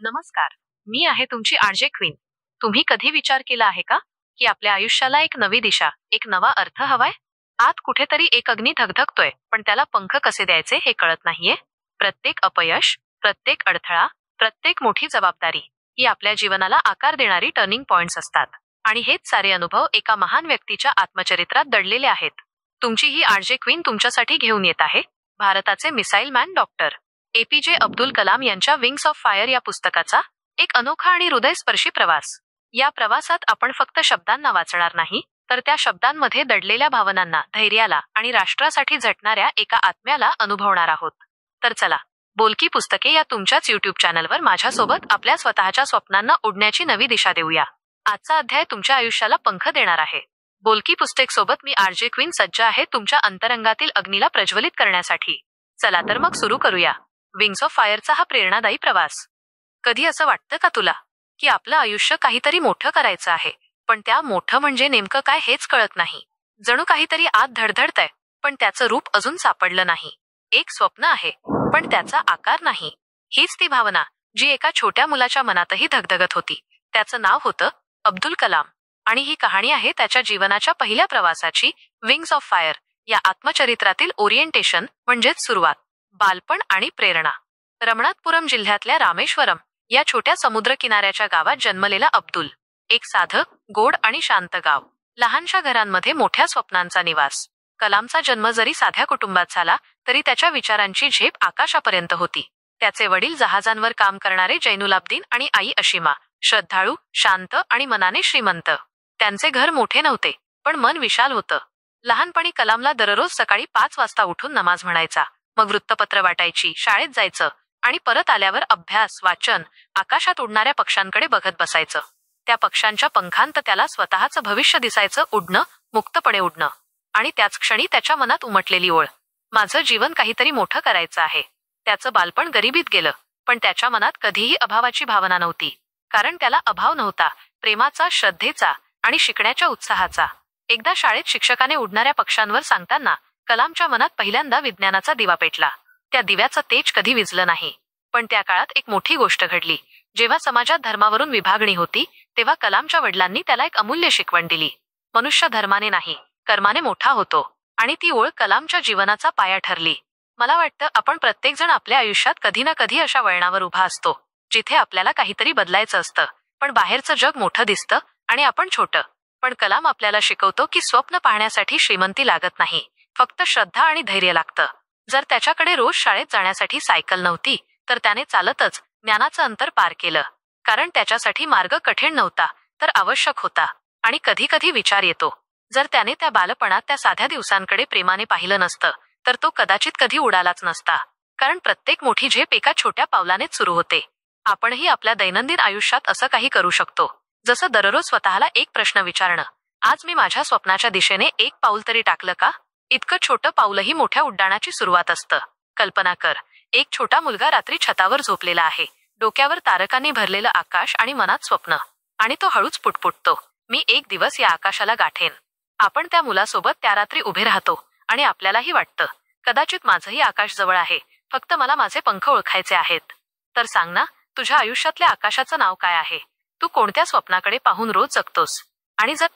नमस्कार. मी आहे तुमची आरजे क्वीन. तुम्ही कधी विचार केला आहे का, की आपल्या आयुष्याला एक नवी दिशा, एक नवा अर्थ हवाय? आत कुठेतरी एक अग्नी धगधगतोय, पण त्याला पंख कसे द्यायचे हे कळत नाहीये. प्रत्येक अपयश, प्रत्येक अडथळा, प्रत्येक मोठी जबाबदारी ही आपल्या जीवनाला आकार देणारी टर्निंग पॉइंट्स असतात. आणि हेच सारे अनुभव एका महान व्यक्तीच्या आत्मचरित्रात दडलेले आहेत. तुमची ही आरजे क्वीन तुमच्यासाठी घेऊन येत आहे भारताचे missile man doctor APJ Abdul Kalam यांच्या विंग्स ऑफ फायर या पुस्तकाचा एक अनोखा आणि हृदयस्पर्शी प्रवास. या प्रवासात आपण फक्त शब्दांना वाचणार नाही, तर त्या शब्दांमध्ये दडलेल्या भावनांना, धैर्याला आणि राष्ट्रासाठी झटणाऱ्या एका आत्म्याला अनुभवणार आहोत. तर चला, बोलकी पुस्तके या तुमच्याच युट्यूब चॅनलवर माझ्यासोबत आपल्या स्वतःच्या स्वप्नांना उडण्याची नवी दिशा देऊया. आजचा अध्याय तुमच्या आयुष्याला पंख देणार आहे. बोलकी पुस्तक सोबत मी आरजे क्वीन सज्ज आहे तुमच्या अंतरंगातील अग्नीला प्रज्वलित करण्यासाठी. चला तर मग सुरू करूया विंग्स ऑफ फायरचा हा प्रेरणादायी प्रवास. कधी असं वाटतं का तुला, की आपलं आयुष्य काहीतरी मोठं करायचं आहे, पण त्या मोठं म्हणजे नेमकं काय हेच कळत नाही? जणू काहीतरी आत धडधडतंय, पण त्याचं रूप अजून सापडलं नाही. एक स्वप्न आहे, पण त्याचा आकार नाही. हीच ती भावना जी एका छोट्या मुलाच्या मनातही धगधगत होती. त्याचं नाव होतं अब्दुल कलाम. आणि ही कहाणी आहे त्याच्या जीवनाच्या पहिल्या प्रवासाची, विंग्स ऑफ फायर या आत्मचरित्रातील ओरिएंटेशन म्हणजेच सुरुवात. बालपण आणि प्रेरणा. रमणाथपुरम जिल्ह्यातल्या रामेश्वरम या छोट्या समुद्रकिनाऱ्याच्या गावात जन्मलेला अब्दुल. एक साधं, गोड आणि शांत गाव. लहानशा घरांमध्ये मोठ्या स्वप्नांचा निवास. कलामचा जन्म जरी साध्या कुटुंबात झाला, तरी त्याच्या विचारांची झेप आकाशापर्यंत होती. त्याचे वडील जहाजांवर काम करणारे जैनुलाब्दीन आणि आई अशिमा, श्रद्धाळू, शांत आणि मनाने श्रीमंत. त्यांचे घर मोठे नव्हते, पण मन विशाल होतं. लहानपणी कलामला दररोज सकाळी 5 वाजता उठून नमाज म्हणायचा, मग वृत्तपत्र वाटायची, शाळेत जायचं आणि परत आल्यावर अभ्यास, वाचन, आकाशात उडणाऱ्या पक्ष्यांकडे बघत बसायचं. त्या पक्ष्यांच्या पंखांत त्याला स्वतःचं भविष्य दिसायचं, उडणं, मुक्तपणे उडणं. आणि त्याच क्षणी त्याच्या मनात उमटलेली ओळ, माझं जीवन काहीतरी मोठं करायचं आहे. त्याचं बालपण गरिबीत गेलं, पण त्याच्या मनात कधीही अभावाची भावना नव्हती. कारण त्याला अभाव नव्हता, प्रेमाचा, श्रद्धेचा आणि शिकण्याच्या उत्साहाचा. एकदा शाळेत शिक्षकाने उडणाऱ्या पक्ष्यांवर सांगताना कलामच्या मनात पहिल्यांदा विज्ञानाचा दिवा पेटला. त्या दिव्याचं तेज कधी विझलं नाही. पण त्या काळात एक मोठी गोष्ट घडली. जेव्हा समाजात धर्मावरून विभागणी होती, तेव्हा कलामच्या वडिलांनी त्याला एक अमूल्य शिकवण दिली. मनुष्य धर्माने नाही, कर्माने मोठा होतो. आणि ती ओळ कलामच्या जीवनाचा पाया ठरली. मला वाटतं आपण प्रत्येकजण आपल्या आयुष्यात कधी ना कधी अशा वळणावर उभा असतो, जिथे आपल्याला काहीतरी बदलायचं असतं, पण बाहेरचं जग मोठं दिसतं आणि आपण छोटं. पण कलाम आपल्याला शिकवतो की स्वप्न पाहण्यासाठी श्रीमंती लागत नाही, फक्त श्रद्धा आणि धैर्य लागतं. जर त्याच्याकडे रोज शाळेत जाण्यासाठी सायकल नव्हती, तर त्याने चालतच ज्ञानाचं अंतर पार केलं. कारण त्याच्यासाठी मार्ग कठीण नव्हता, तर आवश्यक होता. आणि कधी कधी विचार येतो, जर त्याने त्या बालपणात त्या साध्या दिवसांकडे प्रेमाने पाहिलं नसतं, तर तो कदाचित कधी उडालाच नसता. कारण प्रत्येक मोठी झेप एका छोट्या पावलानेच सुरू होते. आपणही आपल्या दैनंदिन आयुष्यात असं काही करू शकतो, जसं दररोज स्वतःला एक प्रश्न विचारणं, आज मी माझ्या स्वप्नाच्या दिशेने एक पाऊल तरी टाकलं का? इतकं छोटं पाऊलही मोठ्या उड्डाणाची सुरुवात असतं. कल्पना कर, एक छोटा मुलगा रात्री छतावर झोपलेला आहे. डोक्यावर तारकांनी भरलेलं आकाश आणि मनात स्वप्न. आणि तो हळूच पुटपुटतो, मी एक दिवस या आकाशाला गाठेन. आपण त्या मुलासोबत त्या रात्री उभे राहतो आणि आपल्यालाही वाटतं, कदाचित माझंही आकाश जवळ आहे, फक्त मला माझे पंख ओळखायचे आहेत. तर सांग ना, तुझ्या आयुष्यातल्या आकाशाचं नाव काय आहे? तू कोणत्या स्वप्नाकडे पाहून रोज जगतोस? आणि जर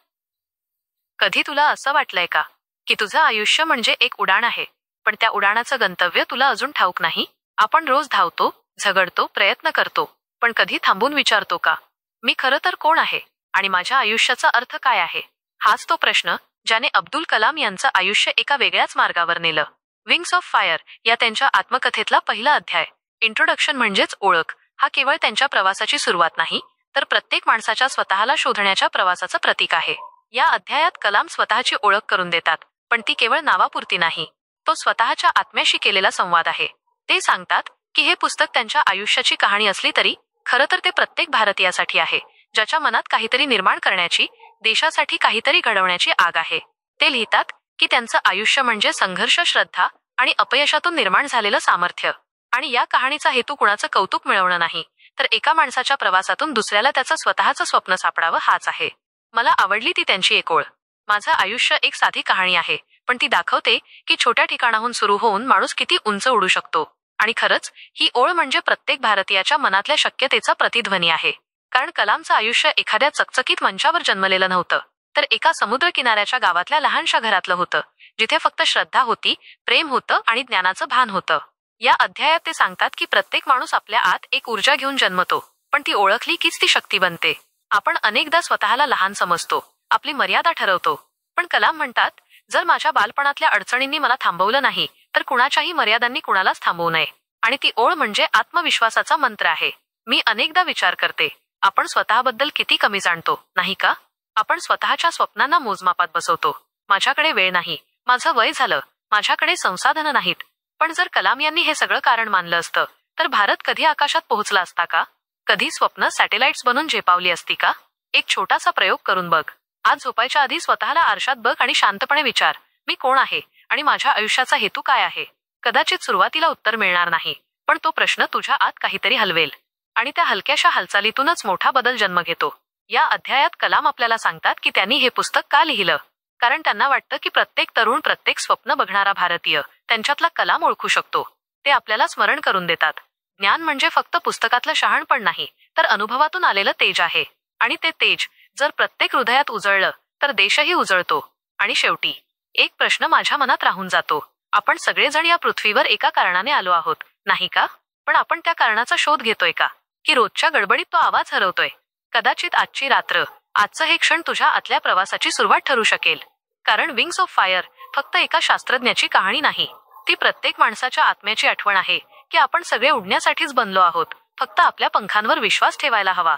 कधी तुला असं वाटलंय का, की तुझं आयुष्य म्हणजे एक उडाण आहे, पण त्या उडाणाचं गंतव्य तुला अजून ठाऊक नाही? आपण रोज धावतो, झगडतो, प्रयत्न करतो, पण कधी थांबून विचारतो का, मी खरं तर कोण आहे आणि माझ्या आयुष्याचा अर्थ काय आहे? हाच तो प्रश्न ज्याने अब्दुल कलाम यांचं आयुष्य एका वेगळ्याच मार्गावर नेलं. विंग्स ऑफ फायर या त्यांच्या आत्मकथेतला पहिला अध्याय, इंट्रोडक्शन म्हणजेच ओळख, हा केवळ त्यांच्या प्रवासाची सुरुवात नाही, तर प्रत्येक माणसाच्या स्वतःला शोधण्याच्या प्रवासाचं प्रतीक आहे. या अध्यायात कलाम स्वतःची ओळख करून देतात, पण ती केवळ नावापुरती नाही, तो स्वतःच्या आत्म्याशी केलेला संवाद आहे. ते सांगतात की हे पुस्तक त्यांच्या आयुष्याची कहाणी असली तरी खरं तर ते प्रत्येक भारतीयासाठी आहे, ज्याच्या मनात काहीतरी निर्माण करण्याची, देशासाठी काहीतरी घडवण्याची आग आहे. ते लिहितात की त्यांचं आयुष्य म्हणजे संघर्ष, श्रद्धा आणि अपयशातून निर्माण झालेलं सामर्थ्य. आणि या कहाणीचा हेतू कुणाचं कौतुक मिळवणं नाही, तर एका माणसाच्या प्रवासातून दुसऱ्याला त्याचं स्वतःचं स्वप्न सापडावं हाच आहे. मला आवडली ती त्यांची एक ओळ, माझं आयुष्य एक साधी कहाणी आहे, पण ती दाखवते की छोट्या ठिकाणाहून सुरू होऊन माणूस किती उंच उडू शकतो. आणि खरंच ही ओळ म्हणजे प्रत्येक भारतीयाच्या मनातल्या शक्यतेचा प्रतिध्वनी आहे. कारण कलामचं आयुष्य एखाद्या चकचकीत मंचावर जन्मलेलं नव्हतं, तर एका समुद्र किनाऱ्याच्या गावातल्या लहानशा घरातलं होतं, जिथे फक्त श्रद्धा होती, प्रेम होतं आणि ज्ञानाचं भान होतं. या अध्यायात ते सांगतात की प्रत्येक माणूस आपल्या आत एक ऊर्जा घेऊन जन्मतो, पण ती ओळखली कीच ती शक्ती बनते. आपण अनेकदा स्वतःला लहान समजतो, आपली मर्यादा ठरवतो. पण कलाम म्हणतात, जर माझ्या बालपणातल्या अडचणींनी मला थांबवलं नाही, तर कुणाच्याही मर्यादांनी कुणालाच थांबवू नये. आणि ती ओळ म्हणजे आत्मविश्वासाचा मंत्र आहे. मी अनेकदा विचार करते, आपण स्वतःबद्दल किती कमी जाणतो, नाही का? आपण स्वतःच्या स्वप्नांना मोजमापात बसवतो. माझ्याकडे वेळ नाही, माझं वय झालं, माझ्याकडे संसाधनं नाहीत. पण जर कलाम यांनी हे सगळं कारण मानलं असतं, तर भारत कधी आकाशात पोहोचला असता का? कधी स्वप्न सॅटेलाइट्स बनून झेपावली असती का? एक छोटासा प्रयोग करून बघ. आज झोपायच्या आधी स्वतःला आरशात बघ आणि शांतपणे विचार, मी कोण आहे आणि माझ्या आयुष्याचा हेतू काय आहे? कदाचित सुरुवातीला उत्तर मिळणार नाही, पण तो प्रश्न तुझ्या आत काहीतरी हलवेल. आणि त्या हलक्याशा हालचालीतूनच मोठा बदल जन्म घेतो. या अध्यायात कलाम आपल्याला सांगतात की त्यांनी हे पुस्तक का लिहिलं. कारण त्यांना वाटतं की प्रत्येक तरुण, प्रत्येक स्वप्न बघणारा भारतीय त्यांच्यातला कलाम ओळखू शकतो. ते आपल्याला स्मरण करून देतात, ज्ञान म्हणजे फक्त पुस्तकातलं शहाणपण नाही, तर अनुभवातून आलेलं तेज आहे. आणि ते तेज जर प्रत्येक हृदयात उजळलं, तर देशही उजळतो. आणि शेवटी एक प्रश्न माझ्या मनात राहून जातो, आपण सगळेजण या पृथ्वीवर एका कारणाने आलो आहोत, नाही का? पण आपण त्या कारणाचा शोध घेतोय का? की रोजच्या गडबडीत तो आवाज हरवतोय? कदाचित आजची रात्र, आजचं हे क्षण तुझ्या आतल्या प्रवासाची सुरुवात ठरू शकेल. कारण विंग्स ऑफ फायर फक्त एका शास्त्रज्ञाची कहाणी नाही, ती प्रत्येक माणसाच्या आत्म्याची आठवण आहे की आपण सगळे उडण्यासाठीच बनलो आहोत, फक्त आपल्या पंखांवर विश्वास ठेवायला हवा.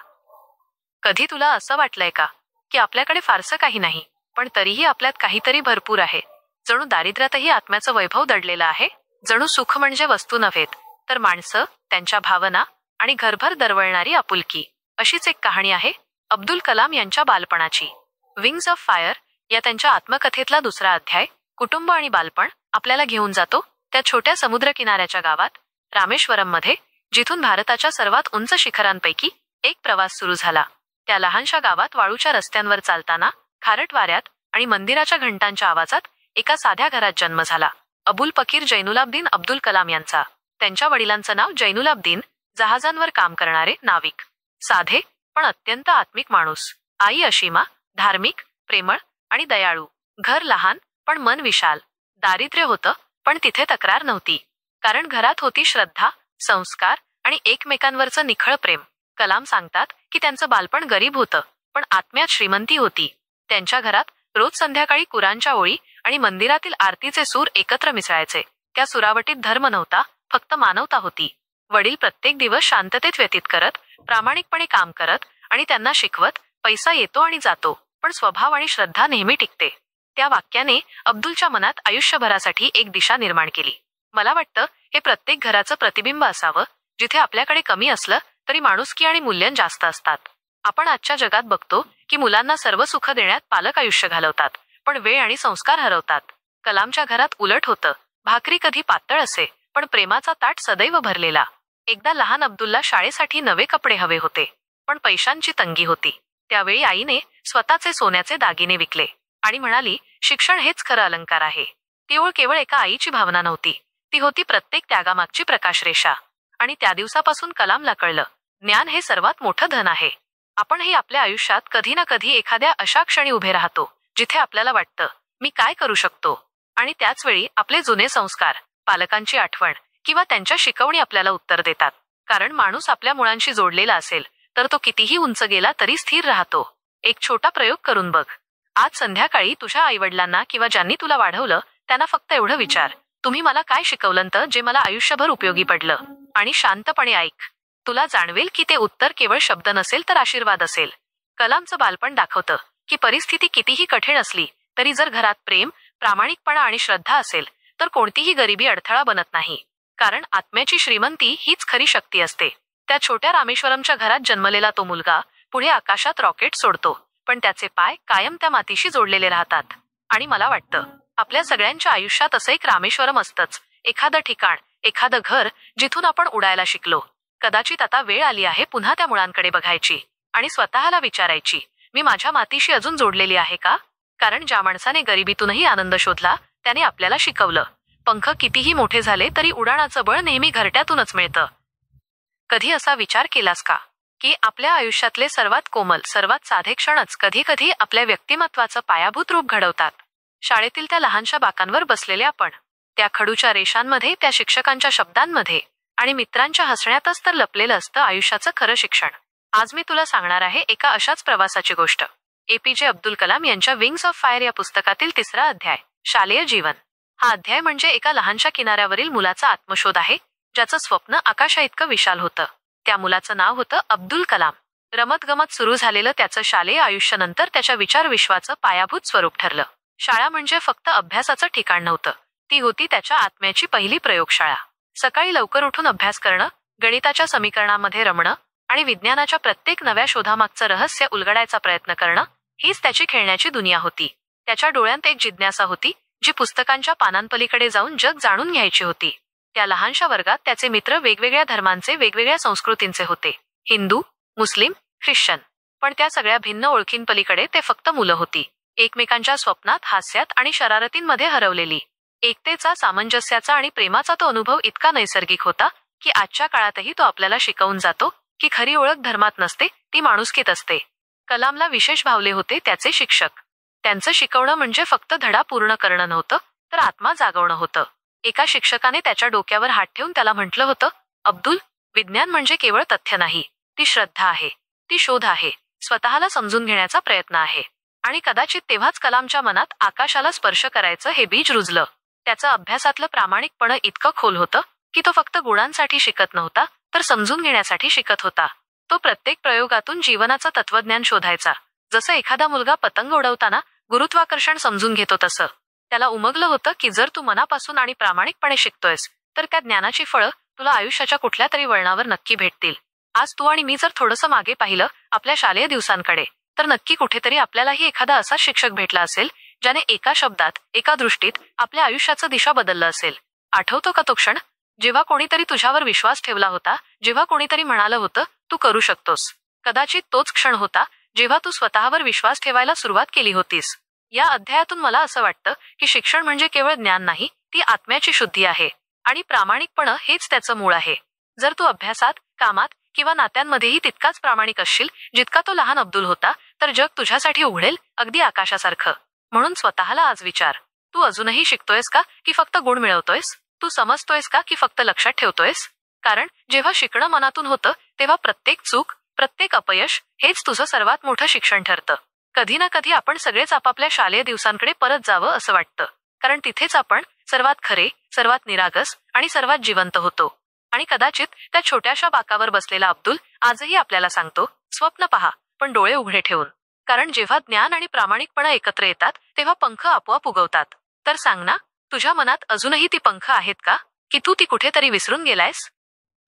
कधी तुला असं वाटलंय का की आपल्याकडे फारसं काही नाही, पण तरीही आपल्यात काहीतरी भरपूर आहे? जणू दारिद्र्यातही आत्म्याचं वैभव दडलेलं आहे. जणू सुख म्हणजे वस्तू नव्हेत, तर माणसं, त्यांच्या भावना आणि घरभर दरवळणारी आपुलकी. अशीच एक कहाणी आहे अब्दुल कलाम यांच्या बालपणाची. विंग्स ऑफ फायर या त्यांच्या आत्मकथेतला दुसरा अध्याय, कुटुंब आणि बालपण, आपल्याला घेऊन जातो त्या छोट्या समुद्र किनाऱ्याच्या गावात रामेश्वरममध्ये, जिथून भारताच्या सर्वात उंच शिखरांपैकी एक प्रवास सुरू झाला. त्या लहानशा गावात वाळूच्या रस्त्यांवर चालताना, खारट वाऱ्यात आणि मंदिराच्या घंटांच्या आवाजात एका साध्या घरात जन्म झाला अबुल फकीर जैनुलाब्दीन अब्दुल कलाम यांचा. त्यांच्या वडिलांचं नाव जैनुलाब्दीन, जहाजांवर काम करणारे नाविक. साधे पण अत्यंत आत्मिक माणूस. आई अशिमा, धार्मिक, प्रेमळ आणि दयाळू. घर लहान पण मन विशाल. दारिद्र्य होतं, पण तिथे तक्रार नव्हती, कारण घरात होती श्रद्धा, संस्कार आणि एकमेकांवरचं निखळ प्रेम. कलाम सांगतात की त्यांचं बालपण गरीब होतं, पण आत्म्यात श्रीमंती होती. त्यांच्या घरात रोज संध्याकाळी कुराणच्या ओळी आणि मंदिरातील आरतीचे सूर एकत्र मिसळायचे. त्या सुरावटीत धर्म नव्हता, फक्त मानवता होती. वडील प्रत्येक दिवस शांततेत व्यतीत करत, प्रामाणिकपणे काम करत आणि त्यांना शिकवत, पैसा येतो आणि जातो, पण स्वभाव आणि श्रद्धा नेहमी टिकते. त्या वाक्याने अब्दुलच्या मनात आयुष्यभरासाठी एक दिशा निर्माण केली. मला वाटतं हे प्रत्येक घराचं प्रतिबिंब असावं, जिथे आपल्याकडे कमी असलं तरी माणुसकी आणि मूल्यं जास्त असतात. आपण आजच्या जगात बघतो की मुलांना सर्व सुख देण्यात पालक आयुष्य घालवतात, पण वेळ आणि संस्कार हरवतात. कलामच्या घरात उलट होतं. भाकरी कधी पातळ असे, पण प्रेमाचा ताट सदैव भरलेला. एकदा लहान अब्दुलला शाळेसाठी नवे कपडे हवे होते, पण पैशांची तंगी होती. त्यावेळी आईने स्वतःचे सोन्याचे दागिने विकले आणि म्हणाली, शिक्षण हेच खरं अलंकार आहे. ती ओळ केवळ एका आईची भावना नव्हती, ती होती प्रत्येक त्यागामागची प्रकाशरेषा. आणि त्या दिवसापासून कलामला कळलं, ज्ञान हे सर्वात मोठं धन आहे. आपणही आपल्या आयुष्यात कधी ना कधी एखाद्या अशा क्षणी उभे राहतो, जिथे आपल्याला वाटतं, मी काय करू शकतो? आणि त्याच वेळी आपले जुने संस्कार, पालकांची आठवण किंवा त्यांच्या शिकवणी आपल्याला उत्तर देतात. कारण माणूस आपल्या मुळांशी जोडलेला असेल, तर तो कितीही उंच गेला तरी स्थिर राहतो. एक छोटा प्रयोग करून बघ. आज संध्याकाळी तुझ्या आईवडिलांना किंवा ज्यांनी तुला वाढवलं, त्यांना फक्त एवढं विचार, तुम्ही मला काय शिकवलंत जे मला आयुष्यभर उपयोगी पडलं? आणि शांतपणे ऐक. तुला जाणवेल की ते उत्तर केवळ शब्द नसेल, तर आशीर्वाद असेल. कलामचं बालपण दाखवतं की परिस्थिती कितीही कठीण असली तरी जर घरात प्रेम, प्रामाणिकपणा आणि श्रद्धा असेल, तर कोणतीही गरिबी अडथळा बनत नाही. कारण आत्म्याची श्रीमंती हीच खरी शक्ती असते. त्या छोट्या रामेश्वरमच्या घरात जन्मलेला तो मुलगा पुढे आकाशात रॉकेट सोडतो, पण त्याचे पाय कायम त्या मातीशी जोडलेले राहतात. आणि मला वाटतं आपल्या सगळ्यांच्या आयुष्यात असं एक रामेश्वरम असतंच, एखादं ठिकाण, एखादं घर, जिथून आपण उडायला शिकलो. कदाचित आता वेळ आली आहे पुन्हा त्या मुळांकडे बघायची आणि स्वतःला विचारायची, मी माझ्या मातीशी अजून जोडलेली आहे का? कारण ज्या माणसाने गरिबीतूनही आनंद शोधला, त्याने आपल्याला शिकवलं, पंख कितीही मोठे झाले तरी उडाणाचं बळ नेहमी घरट्यातूनच मिळतं. कधी असा विचार केलास का की आपल्या आयुष्यातले सर्वात कोमल, सर्वात साधे क्षणच कधी कधी आपल्या व्यक्तिमत्वाचं पायाभूत रूप घडवतात. शाळेतील त्या लहानशा बाकांवर बसलेले आपण, त्या खडूच्या रेषांमध्ये, त्या शिक्षकांच्या शब्दांमध्ये आणि मित्रांच्या हसण्यातच तर लपलेलं असतं आयुष्याचं खरं शिक्षण. आज मी तुला सांगणार आहे एका अशाच प्रवासाची गोष्ट. APJ अब्दुल कलाम यांच्या विंग्स ऑफ फायर या पुस्तकातील 3रा अध्याय, शालेय जीवन. हा अध्याय म्हणजे एका लहानशा किनाऱ्यावरील मुलाचा आत्मशोध आहे, ज्याचं स्वप्न आकाशाइतकं विशाल होतं. त्या मुलाचं नाव होतं अब्दुल कलाम. रमतगमत सुरू झालेलं त्याचं शालेय आयुष्य नंतर त्याच्या विचार विश्वाचं पायाभूत स्वरूप ठरलं. शाळा म्हणजे फक्त अभ्यासाचं ठिकाण नव्हतं, ती होती त्याच्या आत्म्याची पहिली प्रयोगशाळा. सकाळी लवकर उठून अभ्यास करणं, गणिताच्या समीकरणामध्ये रमणं आणि विज्ञानाच्या प्रत्येक नव्या शोधामागचं रहस्य उलगडायचा प्रयत्न करणं, हीच त्याची खेळण्याची दुनिया होती. त्याच्या डोळ्यांत एक जिज्ञासा होती, जी पुस्तकांच्या पानांपलीकडे जाऊन जग जाणून घ्यायची होती. त्या लहानशा वर्गात त्याचे मित्र वेगवेगळ्या धर्मांचे, वेगवेगळ्या संस्कृतींचे होते, हिंदू, मुस्लिम, ख्रिश्चन. पण त्या सगळ्या भिन्न ओळखींपलीकडे ते फक्त मुलं होती, एकमेकांच्या स्वप्नात, हास्यात आणि शरारतींमध्ये हरवलेली. एकतेचा, सामंजस्याचा आणि प्रेमाचा तो अनुभव इतका नैसर्गिक होता की आजच्या काळातही तो आपल्याला शिकवून जातो की खरी ओळख धर्मात नसते, ती माणुसकीत असते. कलामला विशेष भावले होते त्याचे शिक्षक. त्यांचं शिकवणं म्हणजे फक्त धडा पूर्ण करणं नव्हतं, तर आत्मा जागवणं होतं. एका शिक्षकाने त्याच्या डोक्यावर हात ठेवून त्याला म्हटलं होतं, अब्दुल, विज्ञान म्हणजे केवळ तथ्य नाही, ती श्रद्धा आहे, ती शोध आहे, स्वतःला समजून घेण्याचा प्रयत्न आहे. आणि कदाचित तेव्हाच कलामच्या मनात आकाशाला स्पर्श करायचं हे बीज रुजलं. त्याचं अभ्यासातलं प्रामाणिकपण इतकं खोल होतं की तो फक्त गुणांसाठी शिकत नव्हता, तर समजून घेण्यासाठी शिकत होता. तो प्रत्येक प्रयोगातून जीवनाचं तत्वज्ञान शोधायचा. जसं एखादा मुलगा पतंग उडवताना गुरुत्वाकर्षण समजून घेतो तसं. त्याला उमगलं होतं की जर तू मनापासून आणि प्रामाणिकपणे शिकतोयस तर त्या ज्ञानाची फळं तुला आयुष्याच्या कुठल्या तरी वळणावर नक्की भेटतील. आज तू आणि मी जर थोडंसं मागे पाहिलं आपल्या शालेय दिवसांकडे, तर नक्की कुठेतरी आपल्यालाही एखादा असाच शिक्षक भेटला असेल ज्याने एका शब्दात, एका दृष्टीत आपल्या आयुष्याचं दिशा बदललं असेल. आठवतो का तो क्षण, जेव्हा कोणीतरी तुझ्यावर विश्वास ठेवला होता, जेव्हा कोणीतरी म्हणालं होतं तू करू शकतोस? कदाचित तोच क्षण होता जेव्हा तू स्वतःवर विश्वास ठेवायला सुरुवात केली होतीस. या अध्यायातून मला असं वाटतं की शिक्षण म्हणजे केवळ ज्ञान नाही, ती आत्म्याची शुद्धी आहे. आणि प्रामाणिकपण हेच त्याचं मूळ आहे. जर तू अभ्यासात, कामात किंवा नात्यांमध्येही तितकाच प्रामाणिक असशील जितका तो लहान अब्दुल होता, तर जग तुझ्यासाठी उघडेल, अगदी आकाशासारखं. म्हणून स्वतःला आज विचार, तू अजूनही शिकतोयस का की फक्त गुण मिळवतोयस? तू समजतोयस का की फक्त लक्षात ठेवतोयस? कारण जेव्हा शिकणं मनातून होतं तेव्हा प्रत्येक चूक, प्रत्येक अपयश हेच तुझं सर्वात मोठं शिक्षण ठरतं. कधी ना कधी आपण सगळेच आपापल्या शालेय दिवसांकडे परत जावं असं वाटतं, कारण तिथेच आपण सर्वात खरे, सर्वात निरागस आणि सर्वात जिवंत होतो. आणि कदाचित त्या छोट्याशा बाकावर बसलेला अब्दुल आजही आपल्याला सांगतो, स्वप्न पहा, पण डोळे उघडे ठेवून. कारण जेव्हा ज्ञान आणि प्रामाणिकपणा एकत्र येतात तेव्हा पंख आपोआप उगवतात. तर सांग ना, तुझ्या मनात अजूनही ती पंख आहेत का, की तू ती कुठेतरी विसरून गेलायस?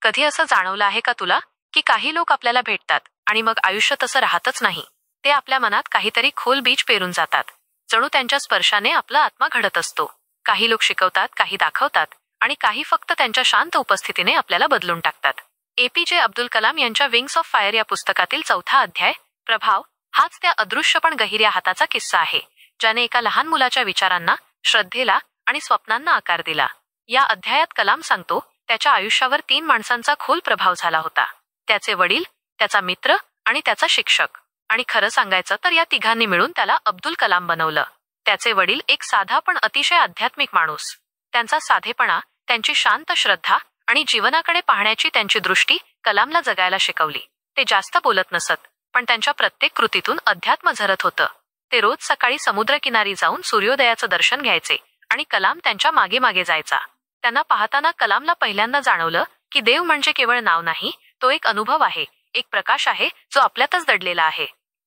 कधी असं जाणवलं आहे का तुला की काही लोक आपल्याला भेटतात आणि मग आयुष्य तसं राहतच नाही? ते आपल्या मनात काहीतरी खोल बीज पेरून जातात. जणू त्यांच्या स्पर्शाने आपला आत्मा घडत असतो. काही लोक शिकवतात, काही दाखवतात आणि काही फक्त त्यांच्या शांत उपस्थितीने आपल्याला बदलून टाकतात. APJ अब्दुल कलाम यांच्या विंग्स ऑफ फायर या पुस्तकातील 4था अध्याय, प्रभाव, हाच त्या अदृश्य पण गहिऱ्या हाताचा किस्सा आहे, ज्याने एका लहान मुलाच्या विचारांना, श्रद्धेला आणि स्वप्नांना आकार दिला. या अध्यायात कलाम सांगतो, त्याच्या आयुष्यावर 3 माणसांचा खोल प्रभाव झाला होता. त्याचे वडील, त्याचा मित्र आणि त्याचा शिक्षक. आणि खरं सांगायचं तर या तिघांनी मिळून त्याला अब्दुल कलाम बनवलं. त्याचे वडील एक साधा पण अतिशय आध्यात्मिक माणूस. त्यांचा साधेपणा, त्यांची शांत श्रद्धा आणि जीवनाकडे पाहण्याची त्यांची दृष्टी कलामला जगायला शिकवली. ते जास्त बोलत नसत, पण त्यांच्या प्रत्येक कृतीतून अध्यात्म झरत होतं. ते रोज सकाळी समुद्रकिनारी जाऊन सूर्योदयाचं दर्शन घ्यायचे आणि कलाम त्यांच्या मागे मागे जायचा. त्यांना पाहताना कलामला पहिल्यांदा जाणवलं की देव म्हणजे केवळ नाव नाही, तो एक अनुभव आहे, एक प्रकाश आहे जो आपल्यातच दडलेला आहे.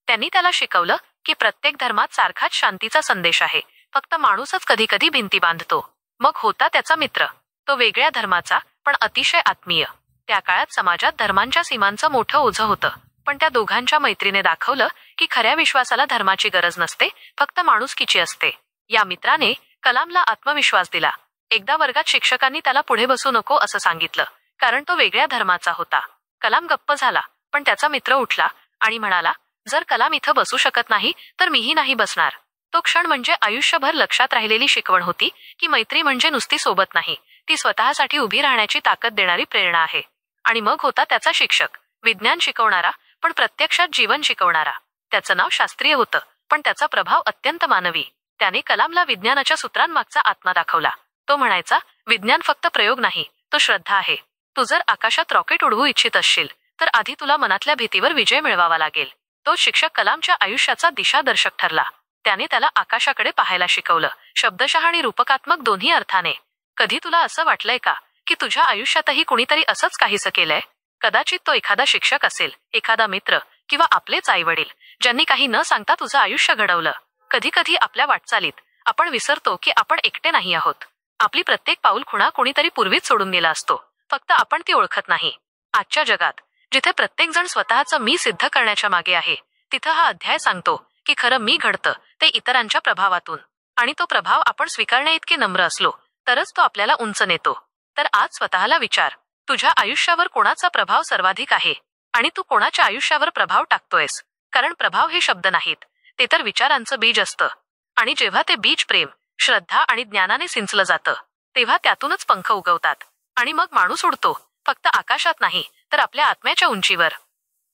त्यांनी त्याला शिकवलं की प्रत्येक धर्मात सारखाच शांतीचा संदेश आहे, फक्त माणूसच कधी कधी भिंती बांधतो. मग होता त्याचा मित्र, तो वेगळ्या धर्माचा पण अतिशय आत्मीय. त्या काळात समाजात धर्मांच्या सीमांचं मोठं ओझं होतं, पण त्या दोघांच्या मैत्रीने दाखवलं की खऱ्या विश्वासाला धर्माची गरज नसते, फक्त माणुसकीची असते. या मित्राने कलामला आत्मविश्वास दिला. एकदा वर्गात शिक्षकांनी त्याला पुढे बसू नको असं सांगितलं, कारण तो वेगळ्या धर्माचा होता. कलाम गप्प झाला, पण त्याचा मित्र उठला आणि म्हणाला, जर कलाम इथं बसू शकत नाही तर मीही नाही बसणार. तो क्षण म्हणजे आयुष्यभर लक्षात राहिलेली शिकवण होती की मैत्री म्हणजे नुसती सोबत नाही, ती स्वतःसाठी उभी राहण्याची ताकद देणारी प्रेरणा आहे. आणि मग होता त्याचा शिक्षक, विज्ञान शिकवणारा पण प्रत्यक्षात जीवन शिकवणारा. त्याचं नाव शास्त्रीय होतं, पण त्याचा प्रभाव अत्यंत मानवी. त्याने कलामला विज्ञानाच्या सूत्रांमागचा आत्मा दाखवला. तो म्हणायचा, विज्ञान फक्त प्रयोग नाही, तो श्रद्धा आहे. तू जर आकाशात रॉकेट उडवू इच्छित असशील तर आधी तुला मनातल्या भीतीवर विजय मिळवावा लागेल. तो शिक्षक कलामच्या आयुष्याचा दिशादर्शक ठरला. त्याने त्याला आकाशाकडे पाहायला शिकवलं, शब्दशः आणि रूपकात्मक दोन्ही अर्थाने. कधी तुला असं वाटलंय का की तुझ्या आयुष्यातही कुणीतरी असंच काहीसं केलंय? कदाचित तो एखादा शिक्षक असेल, एखादा मित्र किंवा आपलेच आईवडील, ज्यांनी काही न सांगता तुझं आयुष्य घडवलं. कधी कधी आपल्या वाटचालीत आपण विसरतो की आपण एकटे नाही आहोत. आपली प्रत्येक पाऊल खुणा कोणीतरी पूर्वीच सोडून गेला असतो, फक्त आपण ती ओळखत नाही. आजच्या जगात जिथे प्रत्येक जण स्वतःचं मी सिद्ध करण्याच्या मागे आहे, तिथं हा अध्याय सांगतो की खरं मी घडतं ते इतरांच्या प्रभावातून. आणि तो प्रभाव आपण स्वीकारण्या इतके नम्र असलो तरच तो आपल्याला उंच नेतो. तर आज स्वतःला विचार, तुझ्या आयुष्यावर कोणाचा प्रभाव सर्वाधिक आहे आणि तू कोणाच्या आयुष्यावर प्रभाव टाकतोयस? कारण प्रभाव हे शब्द नाहीत, ते तर विचारांचं बीज असतं. आणि जेव्हा ते बीज प्रेम, श्रद्धा आणि ज्ञानाने सिंचलं जातं, तेव्हा त्यातूनच पंख उगवतात. आणि मग माणूस उडतो, फक्त आकाशात नाही तर आपल्या आत्म्याच्या उंचीवर.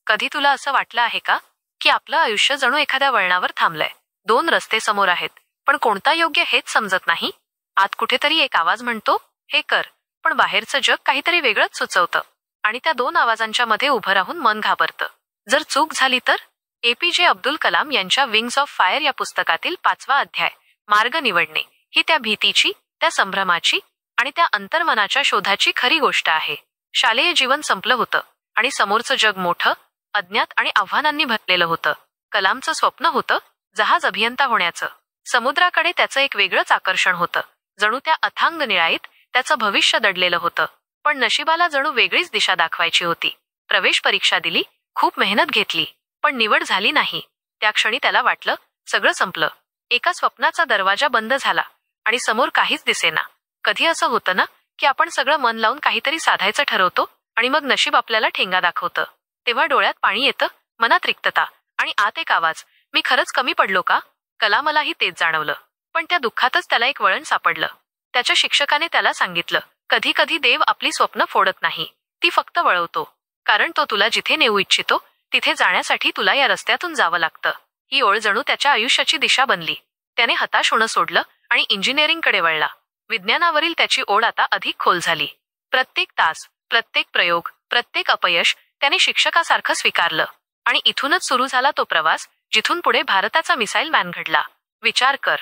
कधी तुला असं वाटलं आहे का की आपलं आयुष्य जणू एखाद्या वळणावर थांबलंय? दोन रस्ते समोर आहेत, पण कोणता योग्य हेच समजत नाही. आत कुठेतरी एक आवाज म्हणतो, हे कर, पण बाहेरचं जग काहीतरी वेगळंच सुचवतं. आणि त्या दोन आवाजांच्या मध्ये उभं राहून मन घाबरतं. जर चूक झाली तर? एपीजे अब्दुल कलाम यांच्या विंग्स ऑफ फायर या पुस्तकातील 5वा अध्याय, मार्ग निवडणे, ही त्या भीतीची, त्या संभ्रमाची आणि त्या अंतर्मनाच्या शोधाची खरी गोष्ट आहे. शालेय जीवन संपलं होतं आणि समोरचं जग मोठं, अज्ञात आणि आव्हानांनी भरलेलं होतं. कलामचं स्वप्न होतं जहाज अभियंता होण्याचं. समुद्राकडे त्याचं एक वेगळंच आकर्षण होतं. जणू त्या अथांग निळाईत त्याचं भविष्य दडलेलं होतं. पण नशिबाला जणू वेगळीच दिशा दाखवायची होती. प्रवेश परीक्षा दिली, खूप मेहनत घेतली, पण निवड झाली नाही. त्या क्षणी त्याला वाटलं, सगळं संपलं. एका स्वप्नाचा दरवाजा बंद झाला आणि समोर काहीच दिसेना. कधी असं होतं ना की आपण सगळं मन लावून काहीतरी साधायचं ठरवतो आणि मग नशीब आपल्याला ठेंगा दाखवतं. तेव्हा डोळ्यात पाणी येतं, मनात रिक्तता आणि आत एक आवाज, मी खरंच कमी पडलो का? कलामलाही तेच जाणवलं. पण त्या दुःखातच त्याला एक वळण सापडलं. त्याच्या शिक्षकाने त्याला सांगितलं, कधी कधी देव आपली स्वप्न फोडत नाही, ती फक्त वळवतो. कारण तो तुला जिथे नेऊ इच्छितो तिथे जाण्यासाठी तुला या रस्त्यातून जावं लागतं. ही ओळ जणू त्याच्या आयुष्याची दिशा बनली. त्याने हताश होणं सोडलं आणि इंजिनिअरिंगकडे वळला. विज्ञानावरील त्याची ओढ आता अधिक खोल झाली. प्रत्येक तास, प्रत्येक प्रयोग, प्रत्येक अपयश त्याने शिक्षकासारखं स्वीकारलं. आणि इथूनच सुरू झाला तो प्रवास, जिथून पुढे भारताचा मिसाईल मॅन घडला. विचार कर,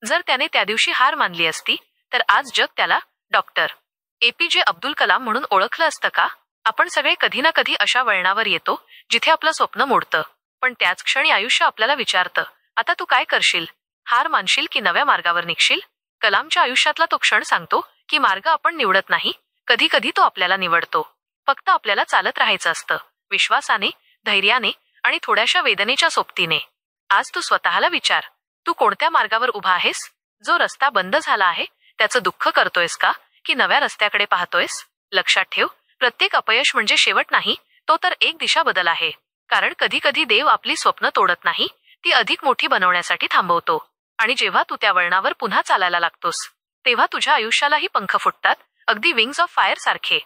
जर त्याने त्या दिवशी हार मानली असती तर आज जग त्याला डॉक्टर एपीजे अब्दुल कलाम म्हणून ओळखलं असतं का? आपण सगळे कधी ना कधी अशा वळणावर येतो जिथे आपलं स्वप्न मोडतं. पण त्याच क्षणी आयुष्य आपल्याला विचारतं, आता तू काय करशील? हार मानशील की नव्या मार्गावर निघशील? कलामच्या आयुष्यातला तो क्षण सांगतो की मार्ग आपण निवडत नाही, कधी कधी तो आपल्याला निवडतो. फक्त आपल्याला चालत राहायचं असतं, विश्वासाने, धैर्याने आणि थोड्याशा वेदनेच्या सोबतीने. आज तू स्वतःला विचार, तू कोणत्या मार्गावर उभा आहेस? जो रस्ता बंद झाला आहे त्याचं दुःख करतोयस का की नव्या रस्त्याकडे पाहतोयस? लक्षात ठेव, प्रत्येक अपयश म्हणजे शेवट नाही, तो तर एक दिशा बदल आहे. कारण कधी कधी देव आपली स्वप्न तोडत नाही, ती अधिक मोठी बनवण्यासाठी थांबवतो. आणि जेव्हा तू त्या वळणावर पुन्हा चालायला लागतोस तेव्हा तुझ्या आयुष्यालाही पंख फुटतात, अगदी विंग्स ऑफ फायर सारखे.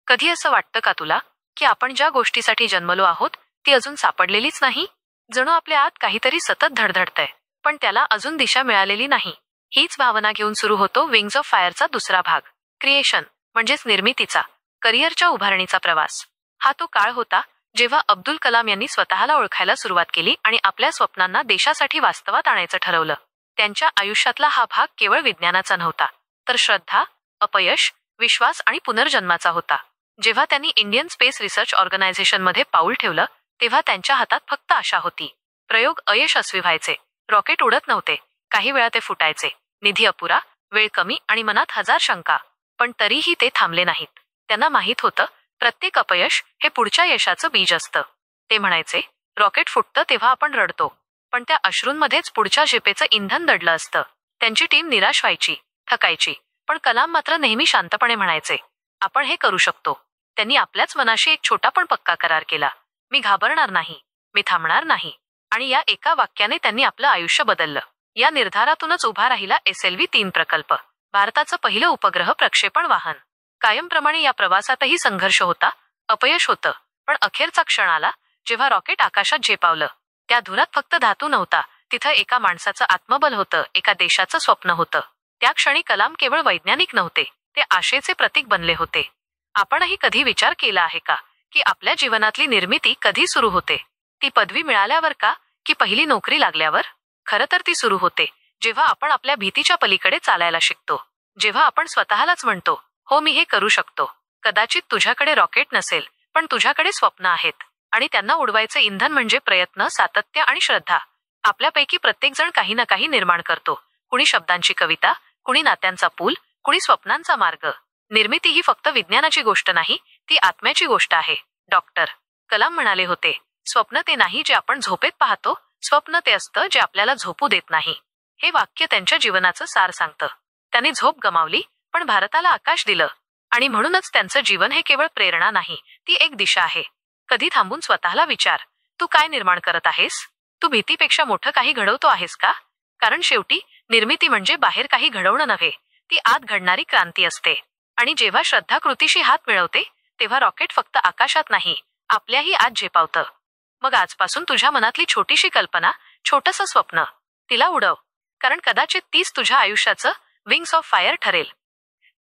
कधी असं वाटतं का तुला की आपण ज्या गोष्टीसाठी जन्मलो आहोत ती अजून सापडलेलीच नाही? जणू आपल्या आत काहीतरी सतत धडधडतंय, पण त्याला अजून दिशा मिळालेली नाही. हीच भावना घेऊन सुरू होतो विंग्स ऑफ फायरचा दुसरा भाग, क्रिएशन, म्हणजेच निर्मितीचा, करिअरच्या उभारणीचा प्रवास. हा तो काळ होता जेव्हा अब्दुल कलाम यांनी स्वतःला ओळखायला सुरुवात केली आणि आपल्या स्वप्नांना देशासाठी वास्तवात आणायचं ठरवलं. त्यांच्या आयुष्यातला हा भाग केवळ विज्ञानाचा नव्हता, तर श्रद्धा, अपयश, विश्वास आणि पुनर्जन्माचा होता. जेव्हा त्यांनी इंडियन स्पेस रिसर्च ऑर्गनायझेशनमध्ये पाऊल ठेवलं तेव्हा त्यांच्या हातात फक्त आशा होती. प्रयोग अयशस्वी व्हायचे, रॉकेट उडत नव्हते, काही वेळा ते फुटायचे, निधी अपुरा, वेळ कमी आणि मनात हजार शंका. पण तरीही ते थांबले नाहीत. त्यांना माहीत होतं, प्रत्येक अपयश हे पुढच्या यशाचं बीज असतं. ते म्हणायचे, रॉकेट फुटतं तेव्हा आपण रडतो, पण त्या अश्रूंमध्येच पुढच्या झेपेचं इंधन दडलं असतं. त्यांची टीम निराश व्हायची, थकायची, पण कलाम मात्र नेहमी शांतपणे म्हणायचे, आपण हे करू शकतो. त्यांनी आपल्याच मनाशी एक छोटा पण पक्का करार केला, मी घाबरणार नाही, मी थांबणार नाही. आणि या एका वाक्याने त्यांनी आपलं आयुष्य बदललं. या निर्धारातूनच उभा राहिला SLV-3 प्रकल्प, भारताचं पहिलं उपग्रह प्रक्षेपण वाहन. कायमप्रमाणे या प्रवासातही संघर्ष होता, अपयश होतं, पण अखेरचा क्षण आला जेव्हा रॉकेट आकाशात झेपावलं. त्या धुरात फक्त धातू नव्हता, तिथं एका माणसाचं आत्मबल होतं, एका देशाचं स्वप्न होतं. त्या क्षणी कलाम केवळ वैज्ञानिक नव्हते, ते आशेचे प्रतीक बनले होते. आपणही कधी विचार केला आहे का की आपल्या जीवनातली निर्मिती कधी सुरू होते? ती पदवी मिळाल्यावर का, की पहिली नोकरी लागल्यावर? खरं तर ती सुरू होते जेव्हा आपण आपल्या भीतीच्या पलीकडे चालायला शिकतो, जेव्हा आपण स्वतःलाच म्हणतो, हो मी हे करू शकतो. कदाचित तुझ्याकडे रॉकेट नसेल, पण तुझ्याकडे स्वप्न आहेत, आणि त्यांना उडवायचे इंधन म्हणजे प्रयत्न, सातत्य आणि श्रद्धा. आपल्यापैकी प्रत्येकजण काही ना काही निर्माण करतो. कुणी शब्दांची कविता, कुणी नात्यांचा पूल, कुणी स्वप्नांचा मार्ग. निर्मिती ही फक्त विज्ञानाची गोष्ट नाही, ती आत्म्याची गोष्ट आहे. डॉक्टर कलाम म्हणाले होते, स्वप्न ते नाही जे आपण झोपेत पाहतो, स्वप्न ते असतं जे आपल्याला झोपू देत नाही. हे वाक्य त्यांच्या जीवनाचं सार सांगतं. त्यांनी झोप गमावली, पण भारताला आकाश दिलं, आणि म्हणूनच त्यांचं जीवन हे केवळ प्रेरणा नाही, ती एक दिशा आहे. कधी थांबून स्वतःला विचार, तू काय निर्माण करत आहेस? तू भीतीपेक्षा मोठं काही घडवतो आहेस का? कारण शेवटी निर्मिती म्हणजे बाहेर काही घडवणं नव्हे, ती आत घडणारी क्रांती असते. आणि जेव्हा श्रद्धा कृतीशी हात मिळवते, तेव्हा रॉकेट फक्त आकाशात नाही, आपल्याही आत झेपावतं. मग आजपासून तुझ्या मनातली छोटीशी कल्पना, छोटंसं स्वप्न, तिला उडव, कारण कदाचित तीच तुझ्या आयुष्याचं विंग्स ऑफ फायर ठरेल.